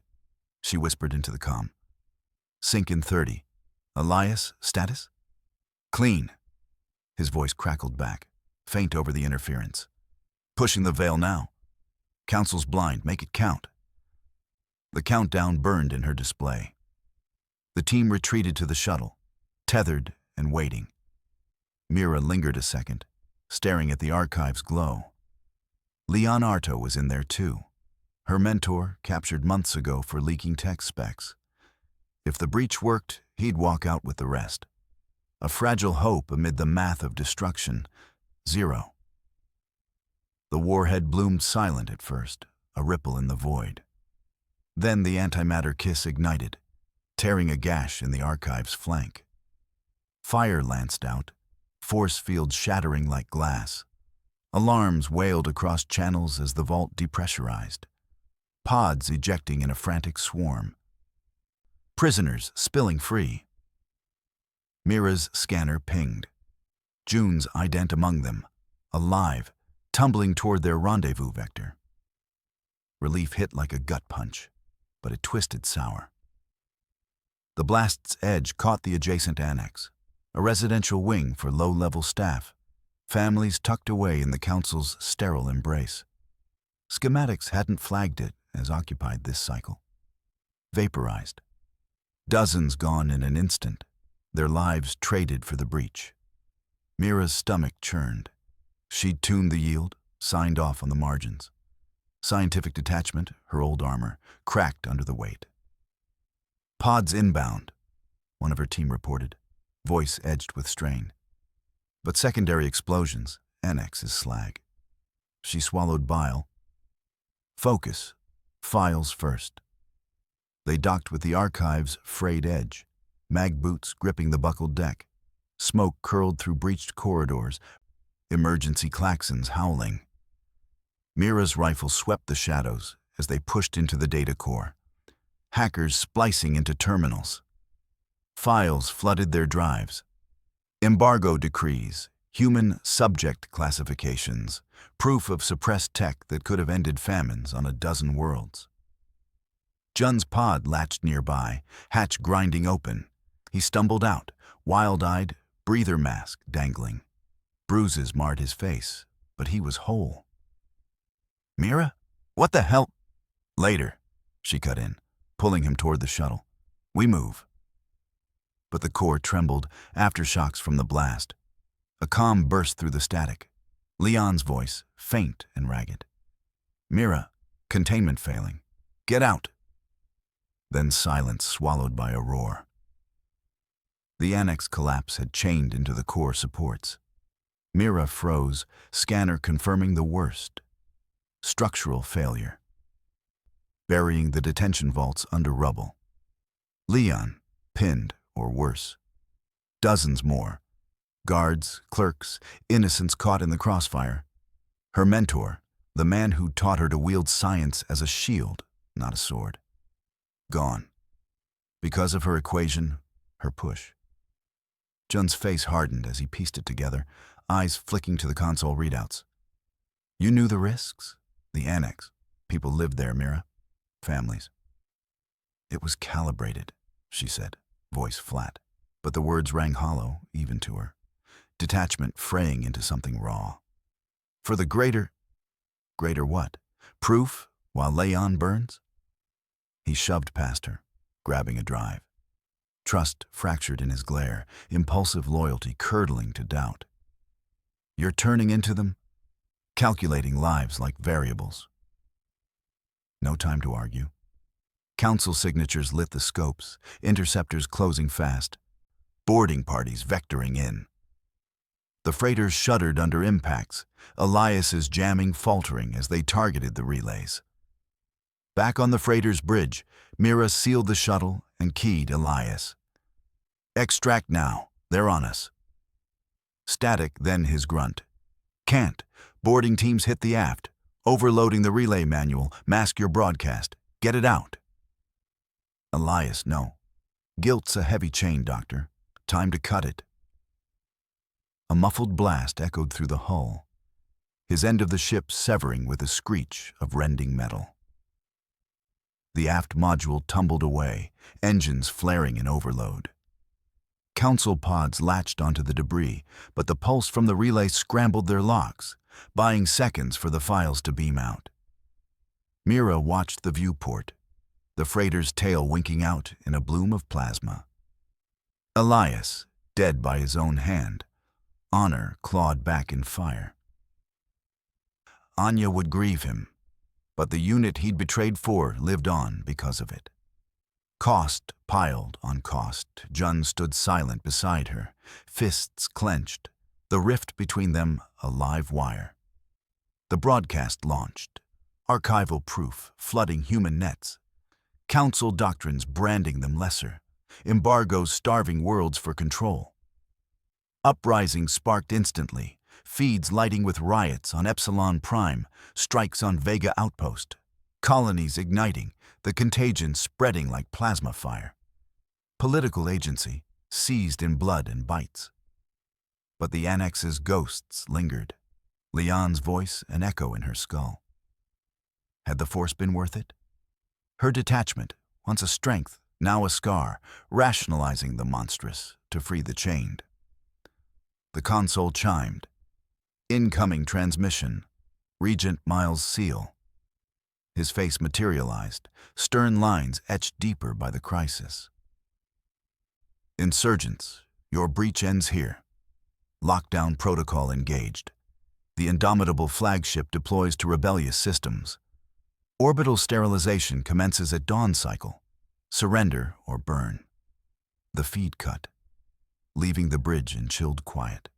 she whispered into the comm. Sync in 30. Elias, status? Clean. His voice crackled back, faint over the interference. Pushing the veil now. Council's blind, make it count. The countdown burned in her display. The team retreated to the shuttle, tethered and waiting. Mira lingered a second, staring at the archive's glow. Leon Arto was in there too, her mentor captured months ago for leaking tech specs. If the breach worked, he'd walk out with the rest. A fragile hope amid the math of destruction, 0. The warhead bloomed silent at first, a ripple in the void. Then the antimatter kiss ignited, tearing a gash in the archive's flank. Fire lanced out, force fields shattering like glass. Alarms wailed across channels as the vault depressurized. Pods ejecting in a frantic swarm. Prisoners spilling free. Mira's scanner pinged. June's ident among them, alive, tumbling toward their rendezvous vector. Relief hit like a gut punch, but it twisted sour. The blast's edge caught the adjacent annex, a residential wing for low-level staff, families tucked away in the council's sterile embrace. Schematics hadn't flagged it as occupied this cycle. Vaporized. Dozens gone in an instant, their lives traded for the breach. Mira's stomach churned. She'd tuned the yield, signed off on the margins. Scientific detachment, her old armor, cracked under the weight. "Pods inbound," one of her team reported, voice edged with strain. "But secondary explosions, annex is slag." She swallowed bile. "Focus. Files first." They docked with the archive's frayed edge, mag boots gripping the buckled deck. Smoke curled through breached corridors, emergency klaxons howling. Mira's rifle swept the shadows as they pushed into the data core. Hackers splicing into terminals. Files flooded their drives. Embargo decrees, human subject classifications, proof of suppressed tech that could have ended famines on a dozen worlds. Jun's pod latched nearby, hatch grinding open. He stumbled out, wild-eyed, breather mask dangling. Bruises marred his face, but he was whole. "Mira? What the hell?" "Later," she cut in, pulling him toward the shuttle. "We move." But the core trembled, aftershocks from the blast. A comm burst through the static. Leon's voice, faint and ragged. "Mira, containment failing. Get out." Then silence swallowed by a roar. The annex collapse had chained into the core supports. Mira froze, scanner confirming the worst. Structural failure. Burying the detention vaults under rubble. Leon, pinned or worse. Dozens more. Guards, clerks, innocents caught in the crossfire. Her mentor, the man who taught her to wield science as a shield, not a sword. Gone. Because of her equation, her push. Jun's face hardened as he pieced it together, eyes flicking to the console readouts. "You knew the risks? The annex. People lived there, Mira. Families." "It was calibrated," she said, voice flat, but the words rang hollow, even to her. Detachment fraying into something raw. "For the greater..." "Greater what? Proof while Leon burns?" He shoved past her, grabbing a drive. Trust fractured in his glare, impulsive loyalty curdling to doubt. "You're turning into them? Calculating lives like variables." No time to argue. Council signatures lit the scopes, interceptors closing fast, boarding parties vectoring in. The freighters shuddered under impacts, Elias's jamming faltering as they targeted the relays. Back on the freighter's bridge, Mira sealed the shuttle and keyed Elias. "Extract now. They're on us." Static, then his grunt. "Can't. Boarding teams hit the aft. Overloading the relay manual. Mask your broadcast. Get it out." Elias, no. "Guilt's a heavy chain, Doctor. Time to cut it." A muffled blast echoed through the hull, his end of the ship severing with a screech of rending metal. The aft module tumbled away, engines flaring in overload. Council pods latched onto the debris, but the pulse from the relay scrambled their locks, buying seconds for the files to beam out. Mira watched the viewport, the freighter's tail winking out in a bloom of plasma. Elias, dead by his own hand, honor clawed back in fire. Anya would grieve him, but the unit he'd betrayed for lived on because of it. Cost piled on cost. Jun stood silent beside her, fists clenched, the rift between them a live wire. The broadcast launched, archival proof flooding human nets, council doctrines branding them lesser, embargoes starving worlds for control. Uprising sparked instantly, feeds lighting with riots on Epsilon Prime, strikes on Vega Outpost, colonies igniting, the contagion spreading like plasma fire. Political agency, seized in blood and bites. But the annex's ghosts lingered, Leon's voice an echo in her skull. Had the force been worth it? Her detachment, once a strength, now a scar, rationalizing the monstrous to free the chained. The console chimed. Incoming transmission. Regent Miles' seal. His face materialized, stern lines etched deeper by the crisis. Insurgents, your breach ends here. Lockdown protocol engaged. The indomitable flagship deploys to rebellious systems. Orbital sterilization commences at dawn cycle. Surrender or burn. The feed cut, leaving the bridge in chilled quiet.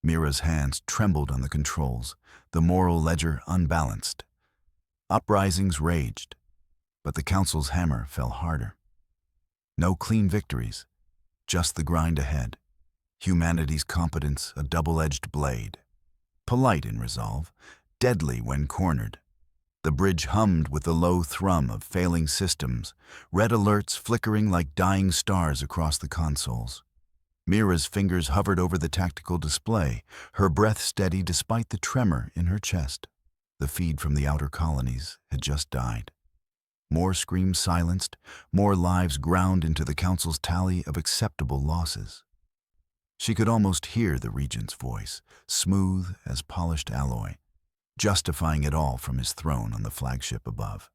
Mira's hands trembled on the controls, the moral ledger unbalanced. Uprisings raged, but the Council's hammer fell harder. No clean victories, just the grind ahead. Humanity's competence a double-edged blade. Polite in resolve, deadly when cornered. The bridge hummed with the low thrum of failing systems, red alerts flickering like dying stars across the consoles. Mira's fingers hovered over the tactical display, her breath steady despite the tremor in her chest. The feed from the outer colonies had just died. More screams silenced, more lives ground into the Council's tally of acceptable losses. She could almost hear the Regent's voice, smooth as polished alloy, justifying it all from his throne on the flagship above.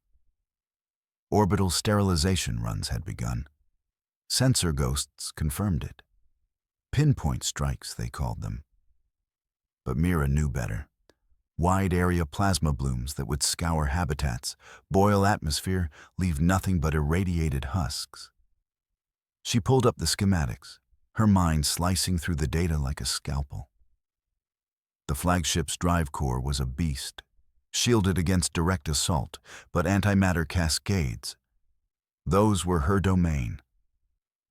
Orbital sterilization runs had begun. Sensor ghosts confirmed it. Pinpoint strikes, they called them. But Mira knew better. Wide-area plasma blooms that would scour habitats, boil atmosphere, leave nothing but irradiated husks. She pulled up the schematics, her mind slicing through the data like a scalpel. The flagship's drive core was a beast, shielded against direct assault, but antimatter cascades. Those were her domain.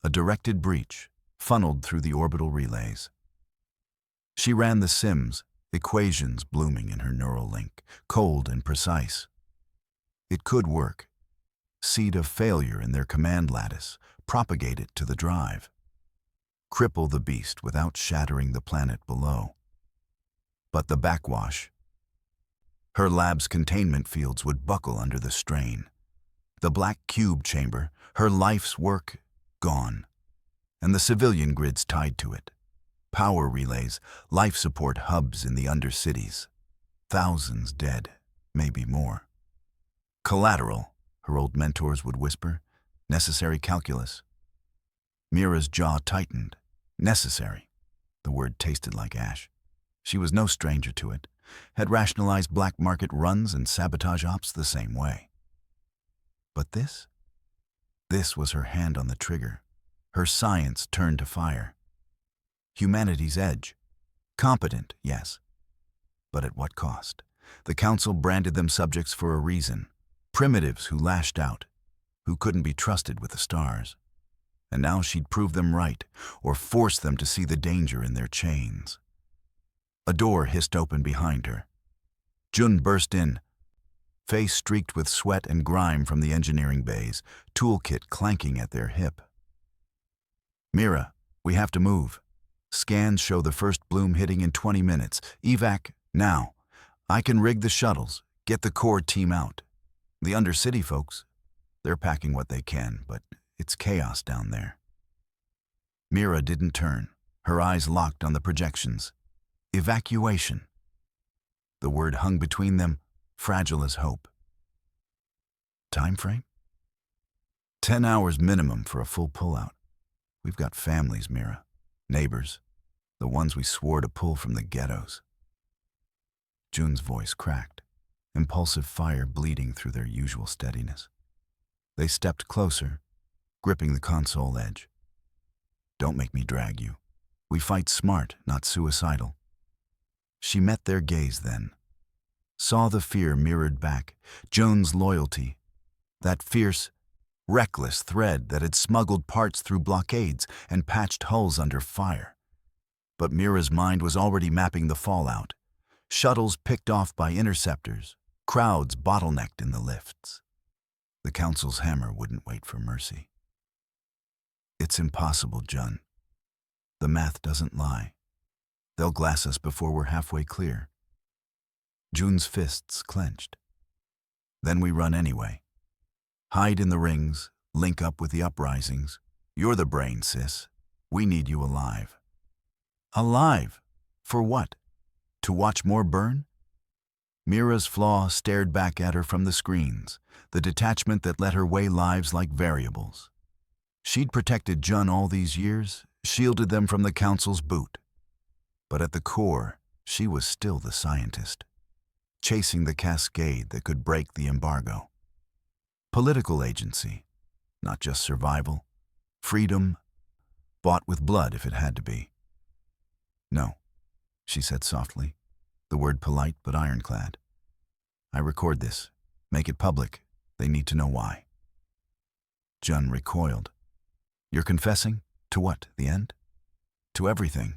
A directed breach, funneled through the orbital relays. She ran the sims, equations blooming in her neural link, cold and precise. It could work. Seed of failure in their command lattice, propagate it to the drive. Cripple the beast without shattering the planet below. But the backwash. Her lab's containment fields would buckle under the strain. The black cube chamber, her life's work, gone. And the civilian grids tied to it. Power relays, life support hubs in the undercities. Thousands dead, maybe more. Collateral, her old mentors would whisper. Necessary calculus. Mira's jaw tightened. Necessary. The word tasted like ash. She was no stranger to it, had rationalized black market runs and sabotage ops the same way. But this? This was her hand on the trigger, her science turned to fire. Humanity's edge. Competent, yes. But at what cost? The Council branded them subjects for a reason. Primitives who lashed out, who couldn't be trusted with the stars. And now she'd prove them right, or force them to see the danger in their chains. A door hissed open behind her. Jun burst in, face streaked with sweat and grime from the engineering bays, toolkit clanking at their hip. Mira, we have to move. Scans show the first bloom hitting in 20 minutes. Evac, now. I can rig the shuttles, get the core team out. The Undercity folks, they're packing what they can, but it's chaos down there. Mira didn't turn, her eyes locked on the projections. Evacuation. The word hung between them, fragile as hope. Time frame? 10 hours minimum for a full pullout. We've got families, Mira. Neighbors. The ones we swore to pull from the ghettos. Jun's voice cracked, impulsive fire bleeding through their usual steadiness. They stepped closer, gripping the console edge. Don't make me drag you. We fight smart, not suicidal. She met their gaze then, saw the fear mirrored back, Joan's loyalty, that fierce, reckless thread that had smuggled parts through blockades and patched hulls under fire. But Mira's mind was already mapping the fallout. Shuttles picked off by interceptors, crowds bottlenecked in the lifts. The Council's hammer wouldn't wait for mercy. It's impossible, Jun. The math doesn't lie. They'll glass us before we're halfway clear. Jun's fists clenched. Then we run anyway. Hide in the rings, Link up with the uprisings. You're the brain, sis. We need you alive. Alive? For what? To watch more burn? Mira's flaw stared back at her from the screens, the detachment that let her weigh lives like variables. She'd protected Jun all these years, shielded them from the Council's boot. But at the core, she was still the scientist, chasing the cascade that could break the embargo. Political agency, not just survival. Freedom, bought with blood if it had to be. No, she said softly, the word polite but ironclad. I record this. Make it public. They need to know why. Jun recoiled. You're confessing? To what? The end? To everything.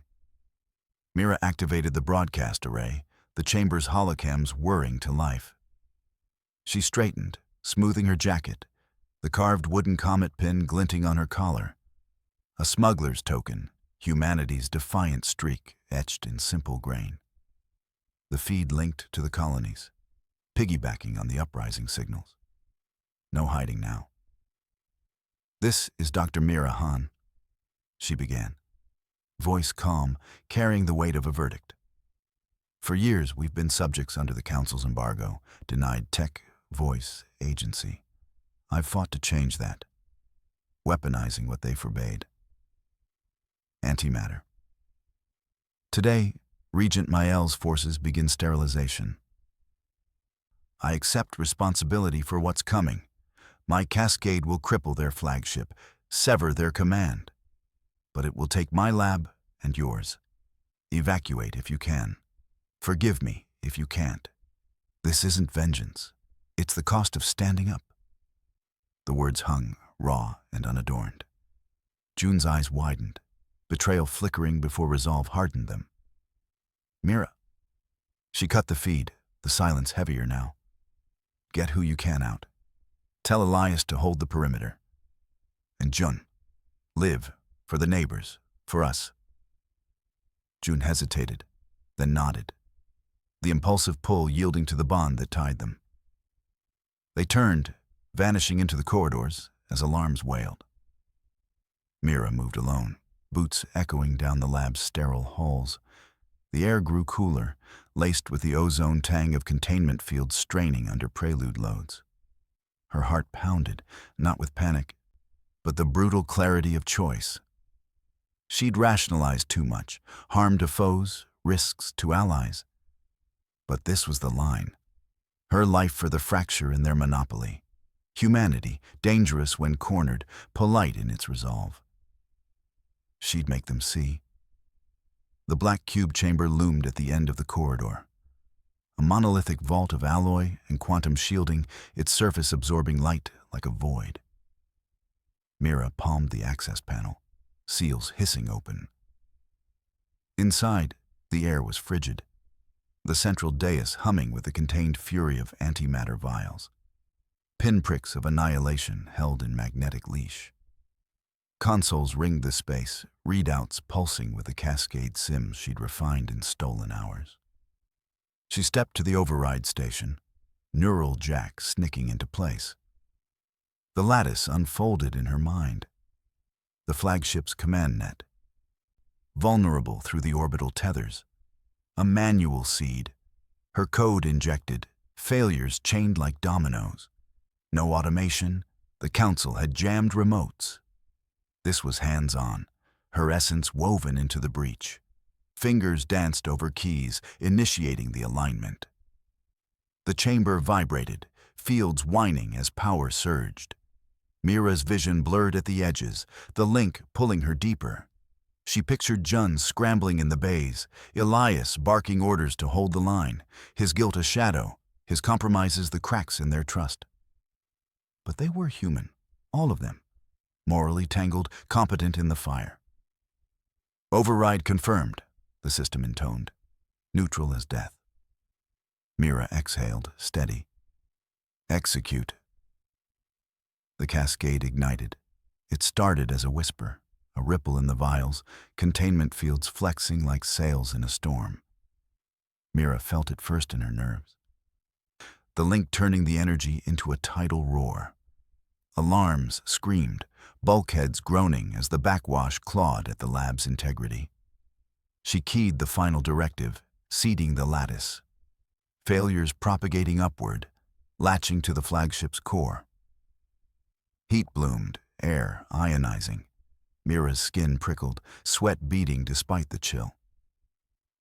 Mira activated the broadcast array, the chamber's holocams whirring to life. She straightened, smoothing her jacket, the carved wooden comet pin glinting on her collar. A smuggler's token, humanity's defiant streak etched in simple grain. The feed linked to the colonies, piggybacking on the uprising signals. No hiding now. This is Dr. Mira Han, she began, voice calm, carrying the weight of a verdict. For years, we've been subjects under the Council's embargo, denied tech, voice, agency. I've fought to change that, weaponizing what they forbade. Antimatter. Today, Regent Mael's forces begin sterilization. I accept responsibility for what's coming. My cascade will cripple their flagship, sever their command. But it will take my lab and yours. Evacuate if you can. Forgive me if you can't. This isn't vengeance. It's the cost of standing up. The words hung, raw and unadorned. June's eyes widened, betrayal flickering before resolve hardened them. Mira. She cut the feed, the silence heavier now. Get who you can out. Tell Elias to hold the perimeter. And Jun, live, for the neighbors, for us. June hesitated, then nodded, the impulsive pull yielding to the bond that tied them. They turned, vanishing into the corridors as alarms wailed. Mira moved alone, boots echoing down the lab's sterile halls. The air grew cooler, laced with the ozone tang of containment fields straining under prelude loads. Her heart pounded, not with panic, but the brutal clarity of choice. She'd rationalized too much, harm to foes, risks to allies. But this was the line. Her life for the fracture in their monopoly. Humanity, dangerous when cornered, polite in its resolve. She'd make them see. The black cube chamber loomed at the end of the corridor. A monolithic vault of alloy and quantum shielding, its surface absorbing light like a void. Mira palmed the access panel, seals hissing open. Inside, the air was frigid, the central dais humming with the contained fury of antimatter vials. Pinpricks of annihilation held in magnetic leash. Consoles ringed the space, readouts pulsing with the cascade sims she'd refined in stolen hours. She stepped to the override station, neural jack snicking into place. The lattice unfolded in her mind. The flagship's command net. Vulnerable through the orbital tethers. A manual seed. Her code injected, failures chained like dominoes. No automation. The Council had jammed remotes. This was hands-on, her essence woven into the breach. Fingers danced over keys, initiating the alignment. The chamber vibrated, fields whining as power surged. Mira's vision blurred at the edges, the link pulling her deeper. She pictured Jun scrambling in the bays, Elias barking orders to hold the line, his guilt a shadow, his compromises the cracks in their trust. But they were human, all of them, morally tangled, competent in the fire. Override confirmed, the system intoned, neutral as death. Mira exhaled, steady. Execute. The cascade ignited. It started as a whisper, a ripple in the vials, containment fields flexing like sails in a storm. Mira felt it first in her nerves. The link turning the energy into a tidal roar. Alarms screamed, bulkheads groaning as the backwash clawed at the lab's integrity. She keyed the final directive, seeding the lattice. Failures propagating upward, latching to the flagship's core. Heat bloomed, air ionizing. Mira's skin prickled, sweat beading despite the chill.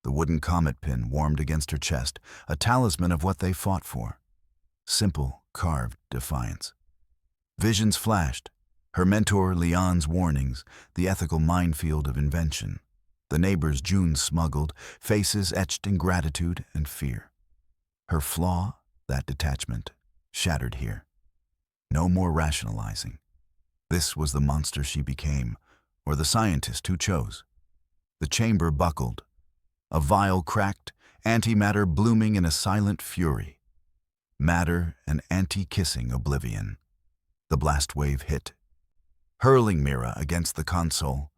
The wooden comet pin warmed against her chest, a talisman of what they fought for. Simple, carved defiance. Visions flashed, her mentor Leon's warnings, the ethical minefield of invention. The neighbors June smuggled, faces etched in gratitude and fear. Her flaw, that detachment, shattered here. No more rationalizing. This was the monster she became, or the scientist who chose. The chamber buckled, a vial cracked, antimatter blooming in a silent fury. Matter and anti-kissing oblivion. The blast wave hit, hurling Mira against the console.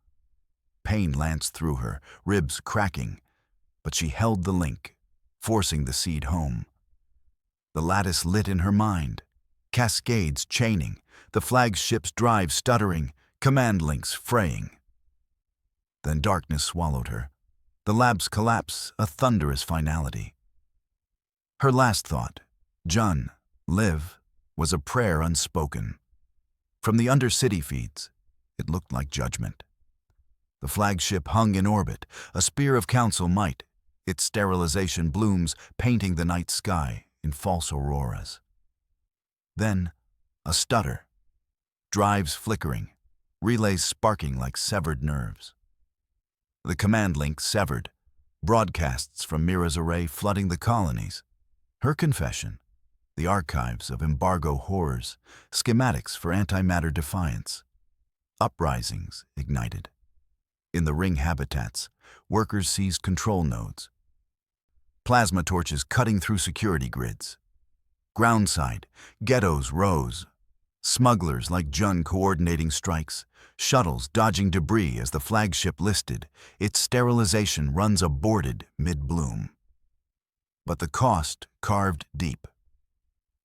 Pain lanced through her, ribs cracking, but she held the link, forcing the seed home. The lattice lit in her mind, cascades chaining, the flagship's drive stuttering, command links fraying. Then darkness swallowed her, the lab's collapse a thunderous finality. Her last thought, Jun, live, was a prayer unspoken. From the undercity feeds, it looked like judgment. The flagship hung in orbit, a spear of council might, its sterilization blooms painting the night sky in false auroras. Then, a stutter, drives flickering, relays sparking like severed nerves. The command link severed, broadcasts from Mira's array flooding the colonies. Her confession, the archives of embargo horrors, schematics for antimatter defiance. Uprisings ignited. In the ring habitats, workers seized control nodes. Plasma torches cutting through security grids. Groundside, ghettos rose. Smugglers like Jun coordinating strikes. Shuttles dodging debris as the flagship listed. Its sterilization runs aborted mid-bloom. But the cost carved deep.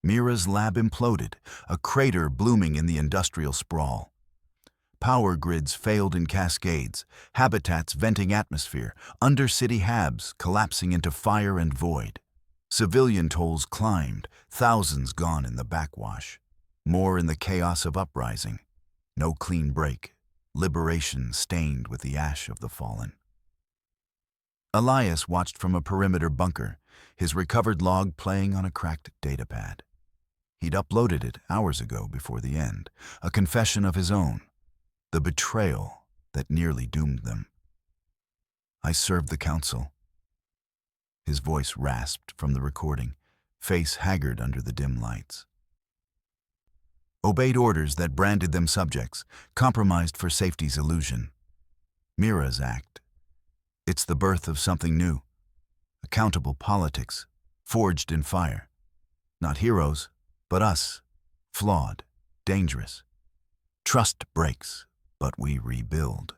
Mira's lab imploded, a crater blooming in the industrial sprawl. Power grids failed in cascades, habitats venting atmosphere, undercity habs collapsing into fire and void. Civilian tolls climbed, thousands gone in the backwash. More in the chaos of uprising. No clean break, liberation stained with the ash of the fallen. Elias watched from a perimeter bunker, his recovered log playing on a cracked datapad. He'd uploaded it hours ago before the end, a confession of his own. The betrayal that nearly doomed them. I served the council. His voice rasped from the recording, face haggard under the dim lights. Obeyed orders that branded them subjects, compromised for safety's illusion. Mira's act. It's the birth of something new. Accountable politics, forged in fire. Not heroes, but us. Flawed, dangerous. Trust breaks. But we rebuild.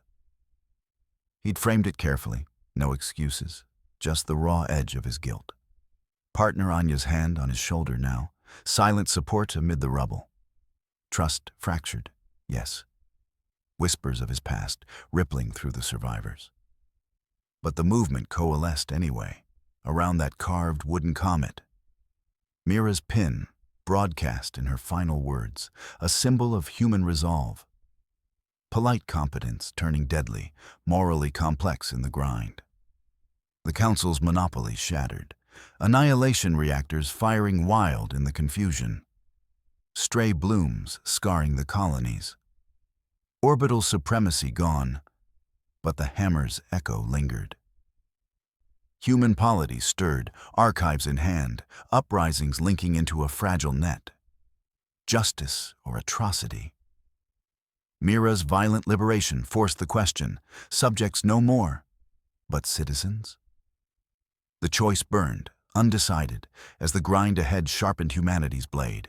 He'd framed it carefully, no excuses, just the raw edge of his guilt. Partner Anya's hand on his shoulder now, silent support amid the rubble. Trust fractured, yes. Whispers of his past rippling through the survivors. But the movement coalesced anyway, around that carved wooden comet. Mira's pin, broadcast in her final words, a symbol of human resolve. Polite competence turning deadly, morally complex in the grind. The council's monopoly shattered, annihilation reactors firing wild in the confusion. Stray blooms scarring the colonies. Orbital supremacy gone, but the hammer's echo lingered. Human polity stirred, archives in hand, uprisings linking into a fragile net. Justice or atrocity? Mira's violent liberation forced the question, subjects no more, but citizens? The choice burned, undecided, as the grind ahead sharpened humanity's blade.